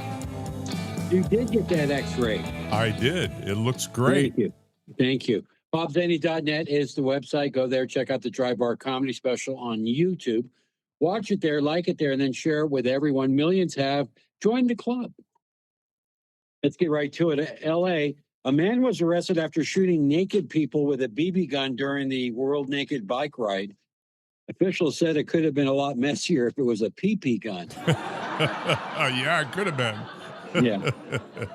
S13: You did get that x-ray.
S2: I did. It looks great.
S13: Thank you. Thank you. BobZany.net is the website. Go there, check out the Dry Bar Comedy Special on YouTube. Watch it there, like it there, and then share it with everyone. Millions have. Join the club. Let's get right to it. L.A., a man was arrested after shooting naked people with a BB gun during the World Naked Bike Ride. Officials said it could have been a lot messier if it was a PP gun.
S2: Yeah, it could have been.
S13: Yeah.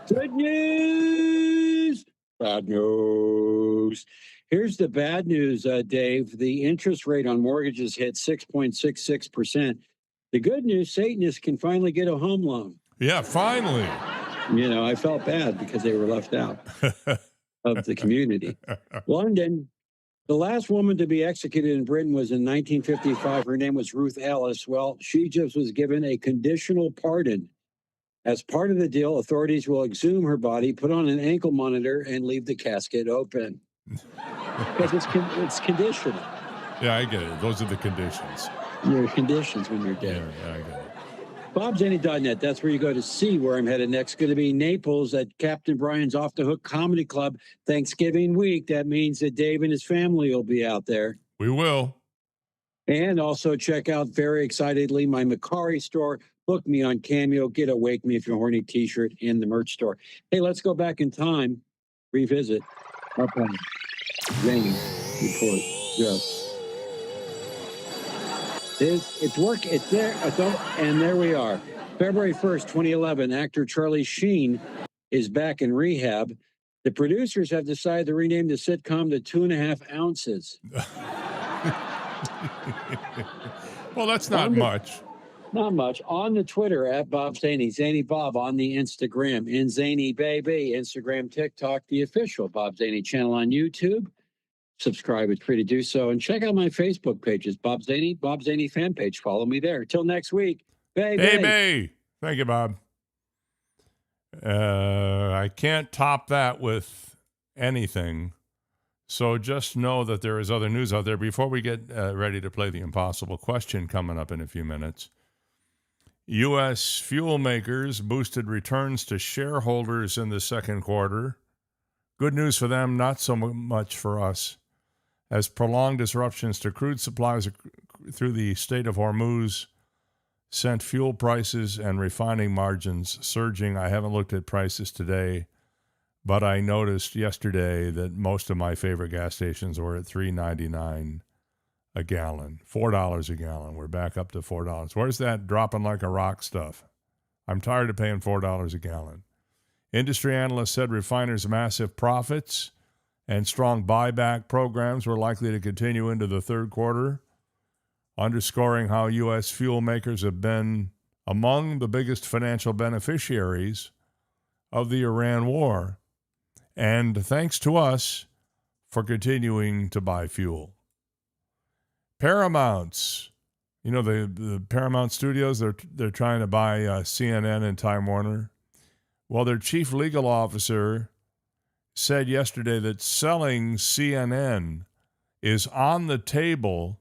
S13: Good news. Bad news. Here's the bad news, Dave. The interest rate on mortgages hit 6.66%. The good news, Satanists can finally get a home loan.
S2: Yeah, finally.
S13: You know, I felt bad because they were left out of the community. London, the last woman to be executed in Britain was in 1955. Her name was Ruth Ellis. Well, she just was given a conditional pardon. As part of the deal, authorities will exhume her body, put on an ankle monitor, and leave the casket open. Because it's conditional.
S2: Yeah, I get it. Those are the conditions.
S13: Your conditions when you're dead.
S2: Yeah, I get it.
S13: BobZany.net, that's where you go to see where I'm headed next. Going to be Naples at Captain Brian's Off the Hook Comedy Club Thanksgiving week. That means that Dave and his family will be out there.
S2: We will.
S13: And also check out, very excitedly, my Macari store, Book me on Cameo. Get a Wake Me If You're Horny t-shirt in the merch store. Hey, let's go back in time. Revisit our plan. Zany report. Yeah. It's work. It's there. And there we are. February 1st, 2011, actor Charlie Sheen is back in rehab. The producers have decided to rename the sitcom to 2.5 Ounces.
S2: Well, that's not much.
S13: Not much. On the Twitter at Bob Zany, Zany Bob on the Instagram, and Zany Baby, Instagram, TikTok, the official Bob Zany channel on YouTube. Subscribe, it's free to do so. And check out my Facebook pages, Bob Zany fan page. Follow me there. Till next week. Baby.
S2: Thank you, Bob. I can't top that with anything. So just know that there is other news out there. Before we get ready to play the impossible question coming up in a few minutes, U.S. fuel makers boosted returns to shareholders in the second quarter. Good news for them, not so much for us, as prolonged disruptions to crude supplies through the Strait of Hormuz sent fuel prices and refining margins surging. I haven't looked at prices today, but I noticed yesterday that most of my favorite gas stations were at $3.99 a gallon, $4 a gallon. We're back up to $4. Where's that dropping like a rock stuff? I'm tired of paying $4 a gallon. Industry analysts said refiners' massive profits and strong buyback programs were likely to continue into the third quarter, underscoring how U.S. fuel makers have been among the biggest financial beneficiaries of the Iran war. And thanks to us for continuing to buy fuel. Paramount's, the Paramount Studios, they're trying to buy CNN and Time Warner. Well, their chief legal officer said yesterday that selling CNN is on the table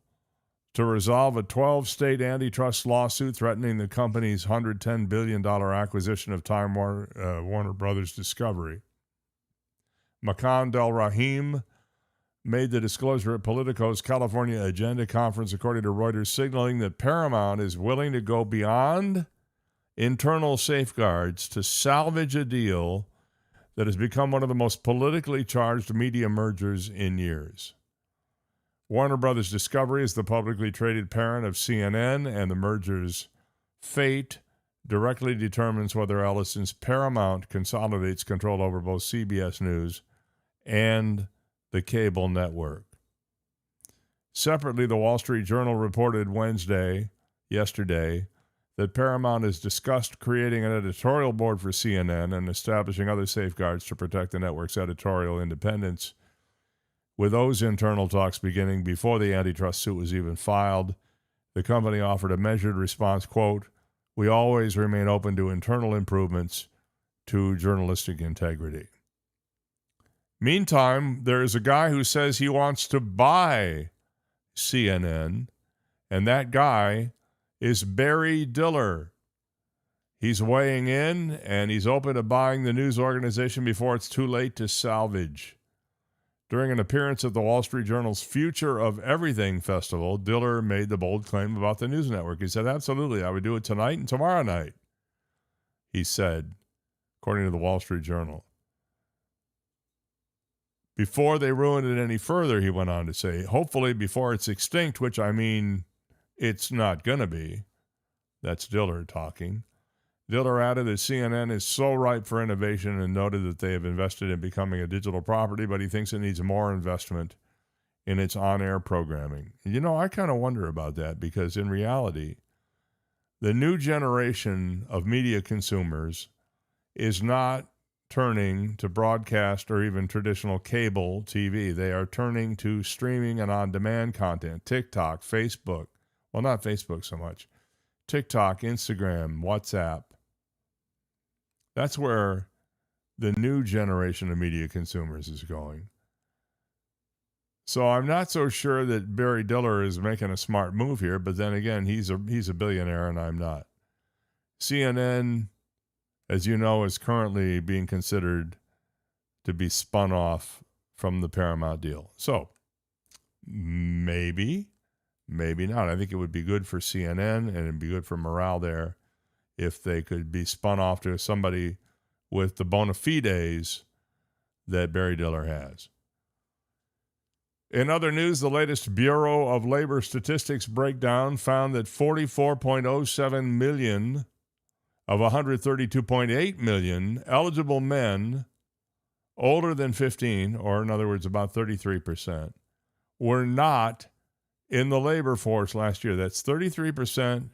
S2: to resolve a 12-state antitrust lawsuit threatening the company's $110 billion acquisition of Time Warner Brothers Discovery. Makan Del Rahim made the disclosure at Politico's California Agenda Conference, according to Reuters, signaling that Paramount is willing to go beyond internal safeguards to salvage a deal that has become one of the most politically charged media mergers in years. Warner Brothers Discovery is the publicly traded parent of CNN, and the merger's fate directly determines whether Ellison's Paramount consolidates control over both CBS News and the cable network. Separately, the Wall Street Journal reported yesterday, that Paramount has discussed creating an editorial board for CNN and establishing other safeguards to protect the network's editorial independence. With those internal talks beginning before the antitrust suit was even filed, the company offered a measured response, quote, "We always remain open to internal improvements to journalistic integrity." Meantime, there is a guy who says he wants to buy CNN, and that guy is Barry Diller. He's weighing in, and he's open to buying the news organization before it's too late to salvage. During an appearance at the Wall Street Journal's Future of Everything Festival, Diller made the bold claim about the news network. He said, "Absolutely, I would do it tonight and tomorrow night," he said, according to the Wall Street Journal. Before they ruined it any further, he went on to say, hopefully before it's extinct, which I mean, it's not going to be. That's Diller talking. Diller added that CNN is so ripe for innovation and noted that they have invested in becoming a digital property, but he thinks it needs more investment in its on-air programming. I kind of wonder about that because in reality, the new generation of media consumers is not turning to broadcast or even traditional cable TV. They are turning to streaming and on-demand content, TikTok, Facebook. Well, not Facebook so much. TikTok, Instagram, WhatsApp. That's where the new generation of media consumers is going. So I'm not so sure that Barry Diller is making a smart move here, but then again, he's a billionaire and I'm not. CNN, as you know, is currently being considered to be spun off from the Paramount deal. So maybe not. I think it would be good for CNN and it'd be good for morale there. if they could be spun off to somebody with the bona fides that Barry Diller has. In other news, the latest Bureau of Labor Statistics breakdown found that 44.07 million of 132.8 million eligible men older than 15, or in other words, about 33%, were not in the labor force last year. That's 33%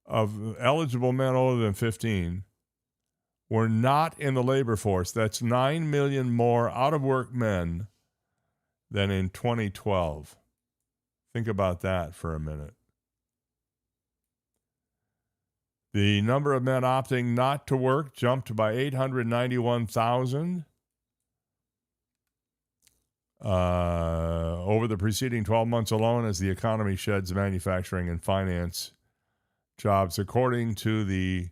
S2: of eligible men older than 15 were not in the labor force. That's 9 million more out-of-work men than in 2012. Think about that for a minute. The number of men opting not to work jumped by 891,000 over the preceding 12 months alone as the economy sheds manufacturing and finance jobs, according to the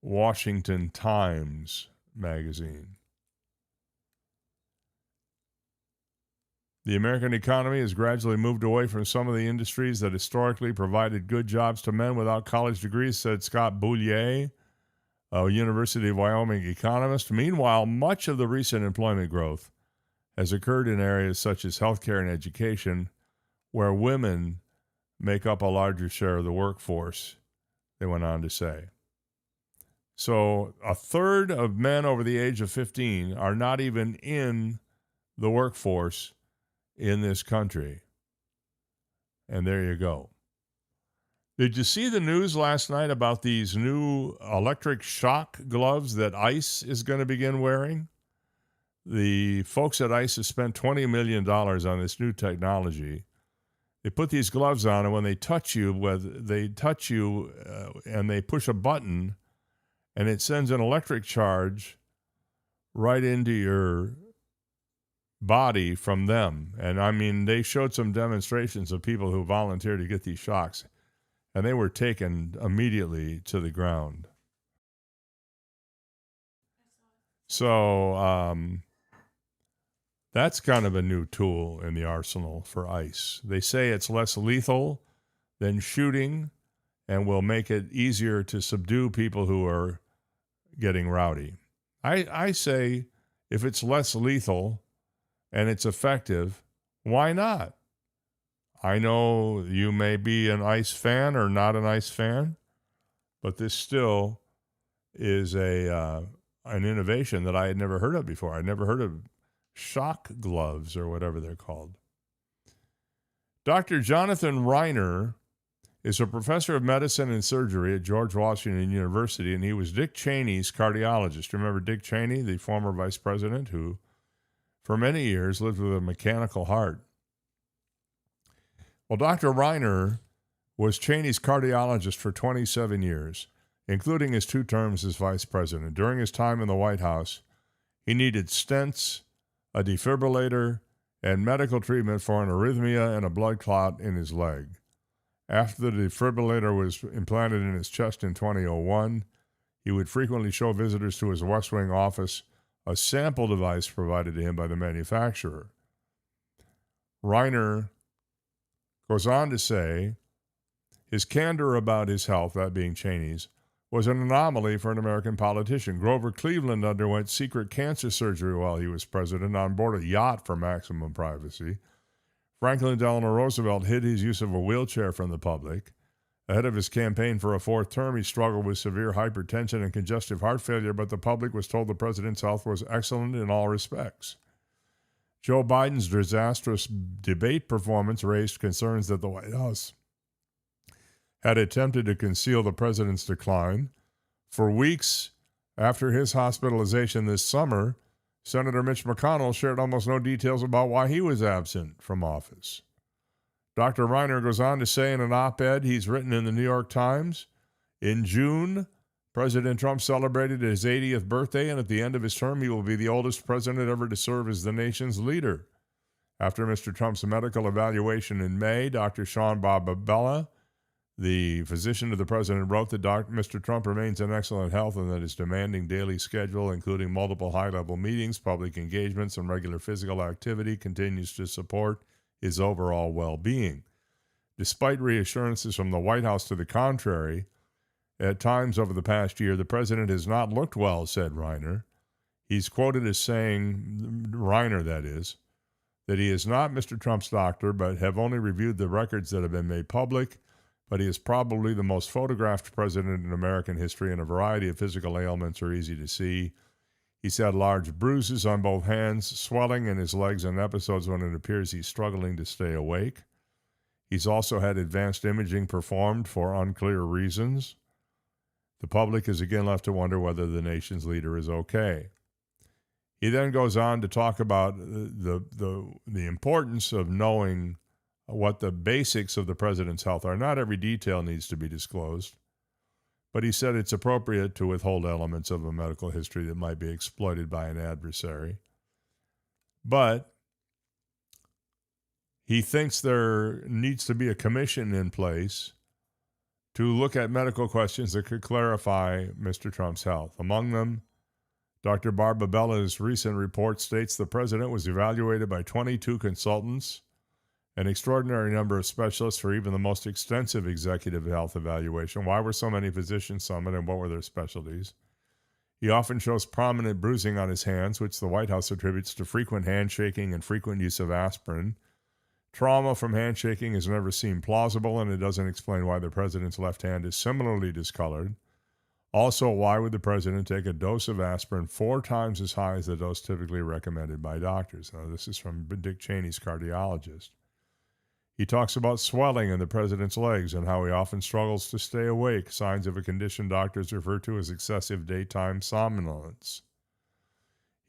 S2: Washington Times magazine. The American economy has gradually moved away from some of the industries that historically provided good jobs to men without college degrees, said Scott Boulier, a University of Wyoming economist. Meanwhile, much of the recent employment growth has occurred in areas such as healthcare and education, where women make up a larger share of the workforce, they went on to say. So a third of men over the age of 15 are not even in the workforce in this country. And there you go. Did you see the news last night about these new electric shock gloves that ICE is going to begin wearing? The folks at ICE have spent $20 million on this new technology. They put these gloves on, and when they touch you, and they push a button, and it sends an electric charge right into your body from them. And I mean, they showed some demonstrations of people who volunteered to get these shocks, and they were taken immediately to the ground. So that's kind of a new tool in the arsenal for ICE. They say it's less lethal than shooting and will make it easier to subdue people who are getting rowdy. I say if it's less lethal and it's effective, why not? I know you may be an ICE fan or not an ICE fan, but this still is an innovation that I had never heard of before. I'd never heard of shock gloves or whatever they're called. Dr. Jonathan Reiner is a professor of medicine and surgery at George Washington University, and he was Dick Cheney's cardiologist. Remember Dick Cheney, the former vice president, who for many years lived with a mechanical heart? Well, Dr. Reiner was Cheney's cardiologist for 27 years, including his 2 terms as vice president. During his time in the White House, he needed stents, a defibrillator, and medical treatment for an arrhythmia and a blood clot in his leg. After the defibrillator was implanted in his chest in 2001, he would frequently show visitors to his West Wing office a sample device provided to him by the manufacturer. Reiner goes on to say his candor about his health, that being Cheney's, was an anomaly for an American politician. Grover Cleveland underwent secret cancer surgery while he was president on board a yacht for maximum privacy. Franklin Delano Roosevelt hid his use of a wheelchair from the public. Ahead of his campaign for a 4th term, he struggled with severe hypertension and congestive heart failure, but the public was told the president's health was excellent in all respects. Joe Biden's disastrous debate performance raised concerns that the White House had attempted to conceal the president's decline. For weeks after his hospitalization this summer, Senator Mitch McConnell shared almost no details about why he was absent from office. Dr. Reiner goes on to say in an op-ed he's written in the New York Times, in June, President Trump celebrated his 80th birthday, and at the end of his term, he will be the oldest president ever to serve as the nation's leader. After Mr. Trump's medical evaluation in May, Dr. Sean Barbabella, the physician to the president, wrote that Mr. Trump remains in excellent health and that his demanding daily schedule, including multiple high-level meetings, public engagements, and regular physical activity, continues to support his overall well-being. Despite reassurances from the White House to the contrary, At times over the past year, the president has not looked well, said Reiner. He's quoted as saying, Reiner that is, that he is not Mr. Trump's doctor, but have only reviewed the records that have been made public, but he is probably the most photographed president in American history, and a variety of physical ailments are easy to see. He's had large bruises on both hands, swelling in his legs, and episodes when it appears he's struggling to stay awake. He's also had advanced imaging performed for unclear reasons. The public is again left to wonder whether the nation's leader is okay. He then goes on to talk about the importance of knowing what the basics of the president's health are. Not every detail needs to be disclosed, but he said it's appropriate to withhold elements of a medical history that might be exploited by an adversary. But he thinks there needs to be a commission in place to look at medical questions that could clarify Mr. Trump's health. Among them, Dr. Barbabella's recent report states the president was evaluated by 22 consultants, an extraordinary number of specialists for even the most extensive executive health evaluation. Why were so many physicians summoned, and what were their specialties? He often shows prominent bruising on his hands, which the White House attributes to frequent handshaking and frequent use of aspirin. Trauma from handshaking has never seemed plausible, and it doesn't explain why the president's left hand is similarly discolored. Also, why would the president take a dose of aspirin 4 times as high as the dose typically recommended by doctors? Now, this is from Dick Cheney's cardiologist. He talks about swelling in the president's legs and how he often struggles to stay awake, signs of a condition doctors refer to as excessive daytime somnolence.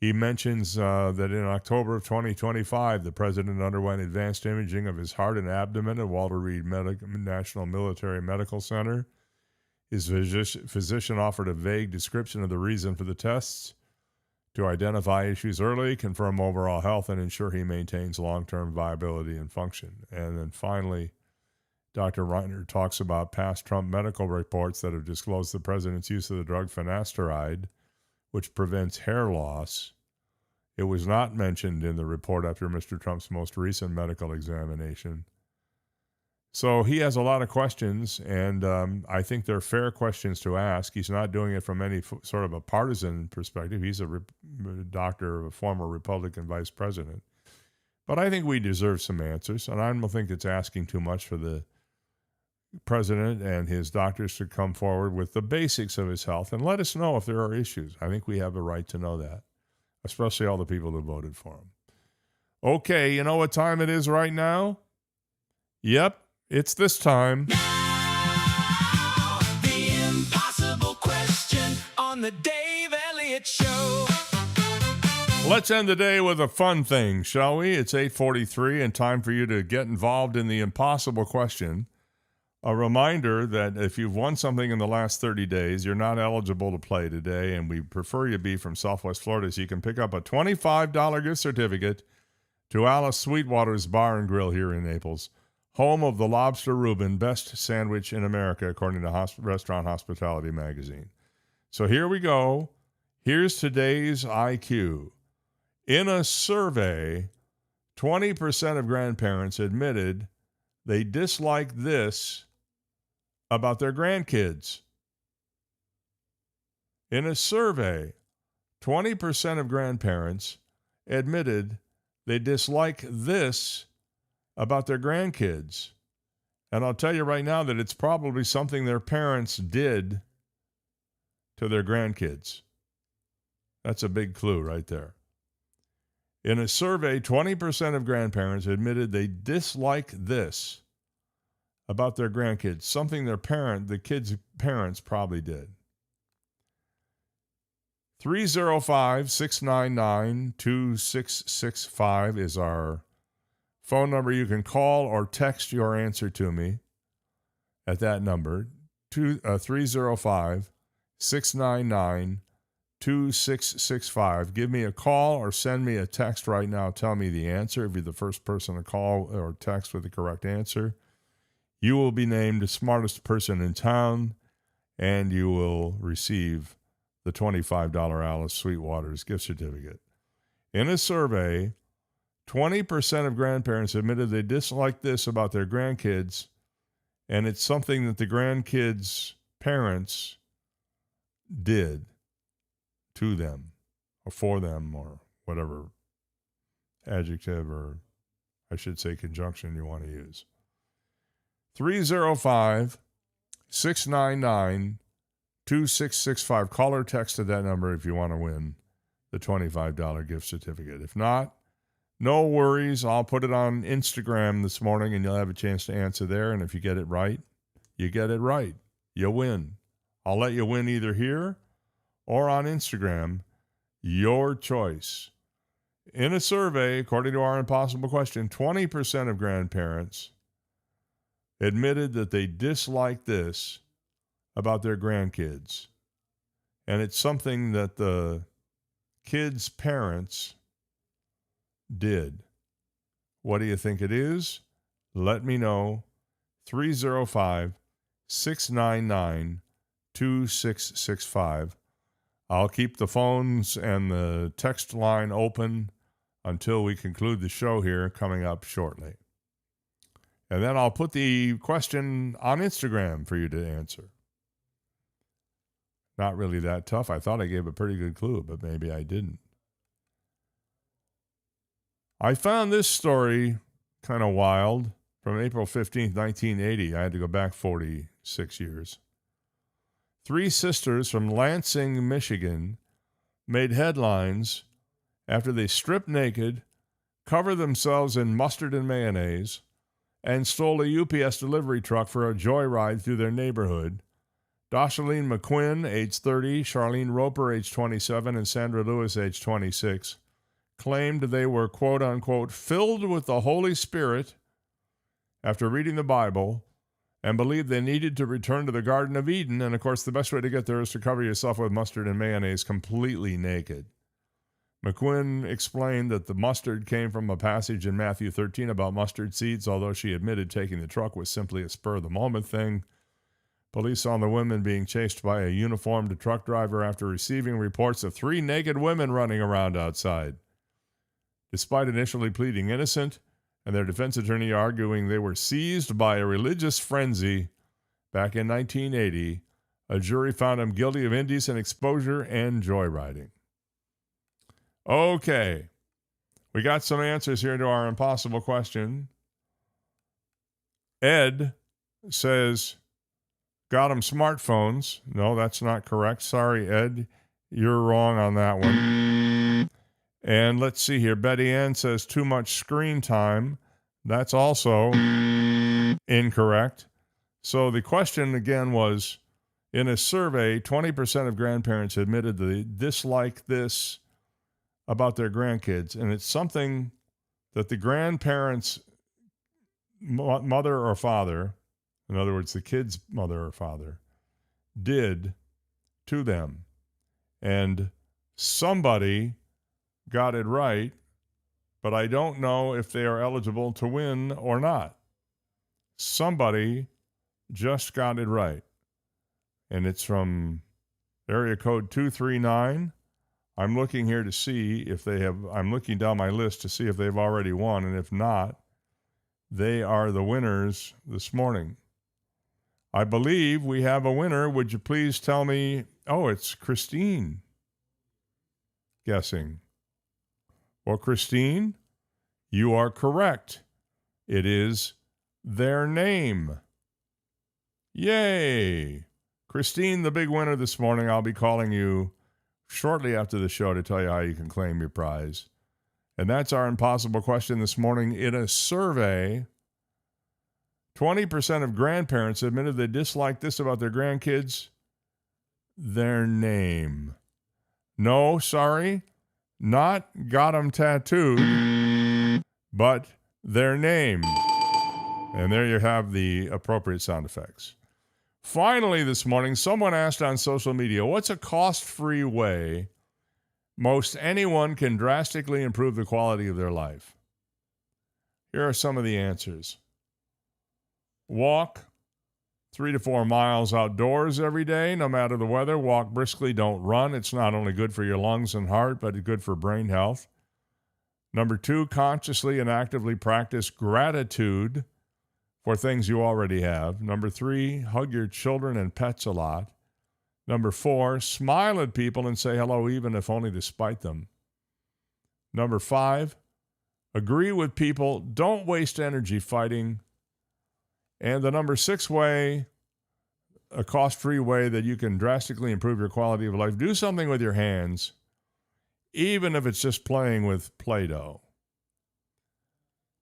S2: He mentions that in October of 2025, the president underwent advanced imaging of his heart and abdomen at Walter Reed National Military Medical Center. His physician offered a vague description of the reason for the tests to identify issues early, confirm overall health, and ensure he maintains long-term viability and function. And then finally, Dr. Reiner talks about past Trump medical reports that have disclosed the president's use of the drug finasteride, which prevents hair loss. It was not mentioned in the report after Mr. Trump's most recent medical examination. So he has a lot of questions, and I think they're fair questions to ask. He's not doing it from any sort of a partisan perspective. He's a doctor, a former Republican vice president. But I think we deserve some answers, and I don't think it's asking too much for the president and his doctors to come forward with the basics of his health and let us know if there are issues. I think we have a right to know that, especially all the people who voted for him. Okay, you know what time it is right now? Yep, it's this time.
S14: Now, the impossible question on the Dave Elliott Show.
S2: Let's end the day with a fun thing, shall we? It's 8:43 and time for you to get involved in the impossible question. A reminder that if you've won something in the last 30 days, you're not eligible to play today, and we prefer you be from Southwest Florida so you can pick up a $25 gift certificate to Alice Sweetwater's Bar and Grill here in Naples, home of the Lobster Reuben, best sandwich in America, according to Restaurant Hospitality Magazine. So here we go. Here's today's IQ. In a survey, 20% of grandparents admitted they dislike this about their grandkids. In a survey, 20% of grandparents admitted they dislike this about their grandkids. And I'll tell you right now that it's probably something their parents did to their grandkids. That's a big clue right there. In a survey, 20% of grandparents admitted they dislike this about their grandkids, something the kids' parents probably did. 305-699-2665 is our phone number. You can call or text your answer to me at that number, 305-699-2665. Give me a call or send me a text right now. Tell me the answer. If you're the first person to call or text with the correct answer, you will be named the smartest person in town, and you will receive the $25 Alice Sweetwater's gift certificate. In a survey, 20% of grandparents admitted they dislike this about their grandkids, and it's something that the grandkids' parents did to them or for them or whatever adjective or I should say conjunction you want to use. 305-699-2665. Call or text to that number if you want to win the $25 gift certificate. If not, no worries. I'll put it on Instagram this morning and you'll have a chance to answer there. And if you get it right, you get it right. You win. I'll let you win either here or on Instagram. Your choice. In a survey, according to our impossible question, 20% of grandparents admitted that they dislike this about their grandkids. And it's something that the kids' parents did. What do you think it is? Let me know. 305-699-2665. I'll keep the phones and the text line open until we conclude the show here coming up shortly. And then I'll put the question on Instagram for you to answer. Not really that tough. I thought I gave a pretty good clue, but maybe I didn't. I found this story kind of wild from April 15th, 1980. I had to go back 46 years. 3 sisters from Lansing, Michigan, made headlines after they stripped naked, covered themselves in mustard and mayonnaise, and stole a UPS delivery truck for a joyride through their neighborhood. Dashaleen McQuinn, age 30, Charlene Roper, age 27, and Sandra Lewis, age 26, claimed they were, quote-unquote, filled with the Holy Spirit after reading the Bible and believed they needed to return to the Garden of Eden. And, of course, the best way to get there is to cover yourself with mustard and mayonnaise completely naked. McQuinn explained that the mustard came from a passage in Matthew 13 about mustard seeds, although she admitted taking the truck was simply a spur-of-the-moment thing. Police saw the women being chased by a uniformed truck driver after receiving reports of 3 naked women running around outside. Despite initially pleading innocent and their defense attorney arguing they were seized by a religious frenzy back in 1980, a jury found them guilty of indecent exposure and joyriding. Okay, we got some answers here to our impossible question. Ed says, got them smartphones. No, that's not correct. Sorry, Ed. You're wrong on that one. And let's see here. Betty Ann says too much screen time. That's also incorrect. So the question again was, in a survey, 20% of grandparents admitted they dislike this about their grandkids. And it's something that the grandparents' mother or father, in other words, the kid's mother or father, did to them. And somebody got it right, but I don't know if they are eligible to win or not. Somebody just got it right. And it's from area code 239. I'm looking here to see if they have, I'm looking down my list to see if they've already won. And if not, they are the winners this morning. I believe we have a winner. Would you please tell me? Oh, it's Christine. Guessing. Well, Christine, you are correct. It is their name. Yay! Christine, the big winner this morning. I'll be calling you shortly after the show to tell you how you can claim your prize. And that's our impossible question this morning. In a survey, 20% of grandparents admitted they dislike this about their grandkids: their name. No, sorry, not got them tattooed, but their name. And there you have the appropriate sound effects. Finally, this morning, someone asked on social media, what's a cost-free way most anyone can drastically improve the quality of their life? Here are some of the answers. Walk 3 to 4 miles outdoors every day, no matter the weather. Walk briskly, don't run. It's not only good for your lungs and heart, but it's good for brain health. Number 2, consciously and actively practice gratitude for things you already have. Number 3, hug your children and pets a lot. Number 4, smile at people and say hello, even if only to spite them. Number 5, agree with people. Don't waste energy fighting. And the number 6 way, a cost-free way that you can drastically improve your quality of life, do something with your hands, even if it's just playing with Play-Doh.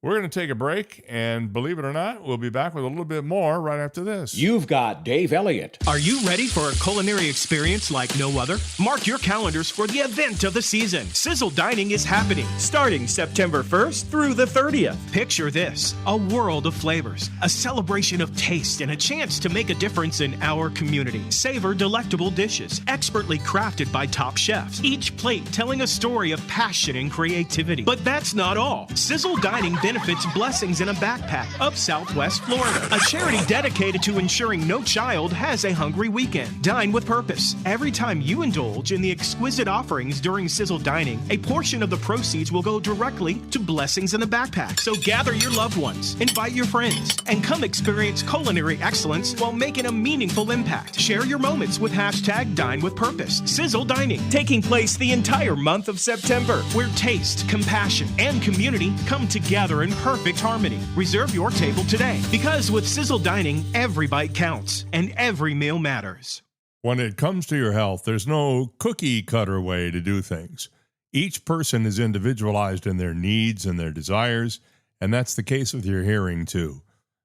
S2: We're going to take a break, and believe it or not, we'll be back with a little bit more right after this.
S1: You've got Dave Elliott.
S5: Are you ready for a culinary experience like no other? Mark your calendars for the event of the season. Sizzle Dining is happening starting September 1st through the 30th. Picture this, a world of flavors, a celebration of taste, and a chance to make a difference in our community. Savor delectable dishes, expertly crafted by top chefs, each plate telling a story of passion and creativity. But that's not all. Sizzle Dining benefits Blessings in a Backpack of Southwest Florida, a charity dedicated to ensuring no child has a hungry weekend. Dine with purpose. Every time you indulge in the exquisite offerings during Sizzle Dining, a portion of the proceeds will go directly to Blessings in a Backpack. So gather your loved ones, invite your friends, and come experience culinary excellence while making a meaningful impact. Share your moments with #DineWithPurpose. Sizzle Dining, taking place the entire month of September, where taste, compassion, and community come together in perfect harmony. Reserve your table today, because with Sizzle Dining, every bite counts and every meal matters.
S2: When it comes to your health, there's no cookie-cutter way to do things. Each person is individualized in their needs and their desires, and that's the case with your hearing, too.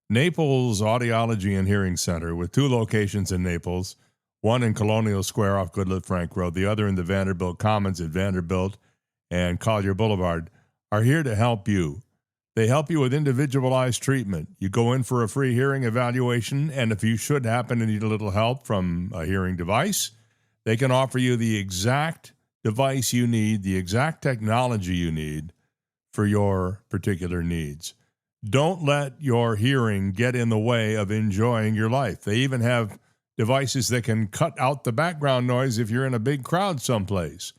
S2: Naples Audiology and Hearing Center, with 2 locations in Naples, one in Colonial Square off Goodlette Frank Road, the other in the Vanderbilt Commons at Vanderbilt and Collier Boulevard, are here to help you. They help you with individualized treatment. You go in for a free hearing evaluation, and if you should happen to need a little help from a hearing device, they can offer you the exact device you need, the exact technology you need for your particular needs. Don't let your hearing get in the way of enjoying your life. They even have devices that can cut out the background noise if you're in a big crowd someplace.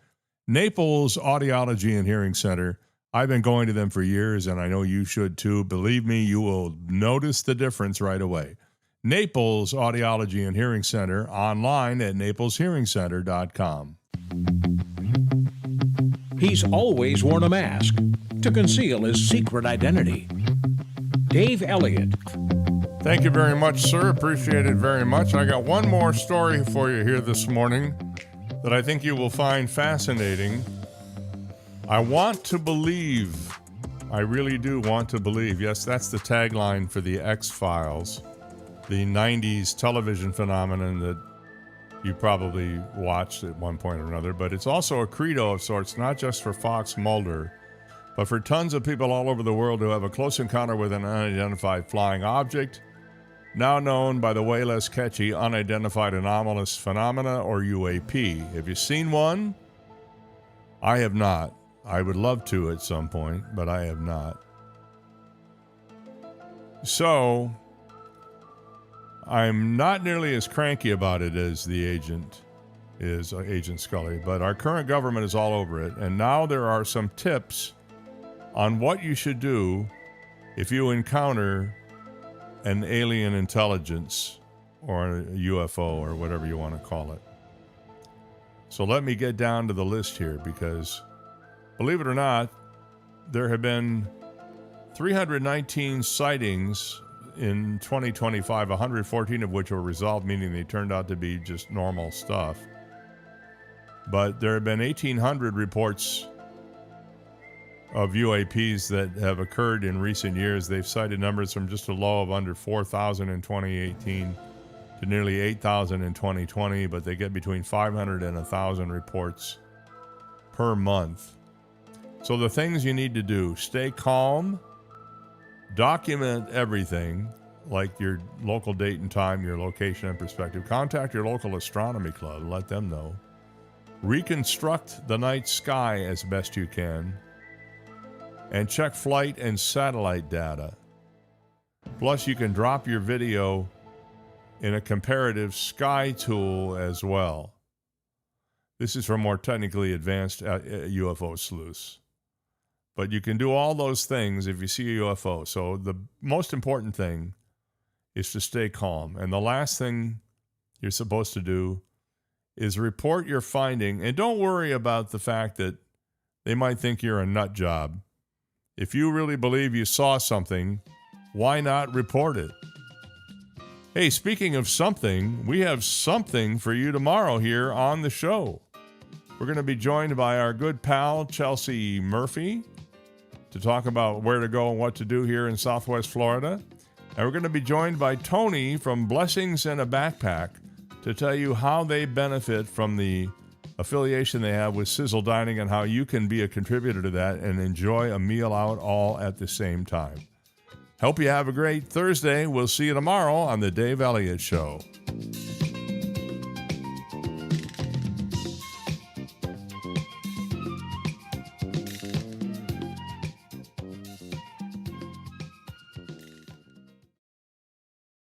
S2: Naples Audiology and Hearing Center, I've been going to them for years, and I know you should too. Believe me, you will notice the difference right away. Naples Audiology and Hearing Center, online at napleshearingcenter.com.
S1: He's always worn a mask to conceal his secret identity. Dave Elliott.
S2: Thank you very much, sir. Appreciate it very much. I got one more story for you here this morning that I think you will find fascinating. I want to believe, I really do want to believe, yes, that's the tagline for the X-Files, the 90s television phenomenon that you probably watched at one point or another, but it's also a credo of sorts, not just for Fox Mulder, but for tons of people all over the world who have a close encounter with an unidentified flying object, now known by the way less catchy Unidentified Anomalous Phenomena, or UAP. Have you seen one? I have not. I would love to at some point, but I have not. So, I'm not nearly as cranky about it as the agent is, Agent Scully, but our current government is all over it, and now there are some tips on what you should do if you encounter an alien intelligence or a UFO or whatever you want to call it. So let me get down to the list here, because believe it or not, there have been 319 sightings in 2025, 114 of which were resolved, meaning they turned out to be just normal stuff. But there have been 1,800 reports of UAPs that have occurred in recent years. They've cited numbers from just a low of under 4,000 in 2018 to nearly 8,000 in 2020, but they get between 500 and 1,000 reports per month. So the things you need to do: stay calm, document everything, like your local date and time, your location and perspective. Contact your local astronomy club, let them know. Reconstruct the night sky as best you can, and check flight and satellite data. Plus, you can drop your video in a comparative sky tool as well. This is for more technically advanced UFO sleuths. But you can do all those things if you see a UFO. So the most important thing, is to stay calm. And the last thing you're supposed to do is report your finding. And don't worry about the fact that they might think you're a nut job. If you really believe you saw something, why not report it? Hey, speaking of something, we have something for you tomorrow here on the show. We're going to be joined by our good pal, Chelsea Murphy, to talk about where to go and what to do here in Southwest Florida. And we're going to be joined by Tony from Blessings in a Backpack to tell you how they benefit from the affiliation they have with Sizzle Dining and how you can be a contributor to that and enjoy a meal out all at the same time. Hope you have a great Thursday. We'll see you tomorrow on The Dave Elliott Show.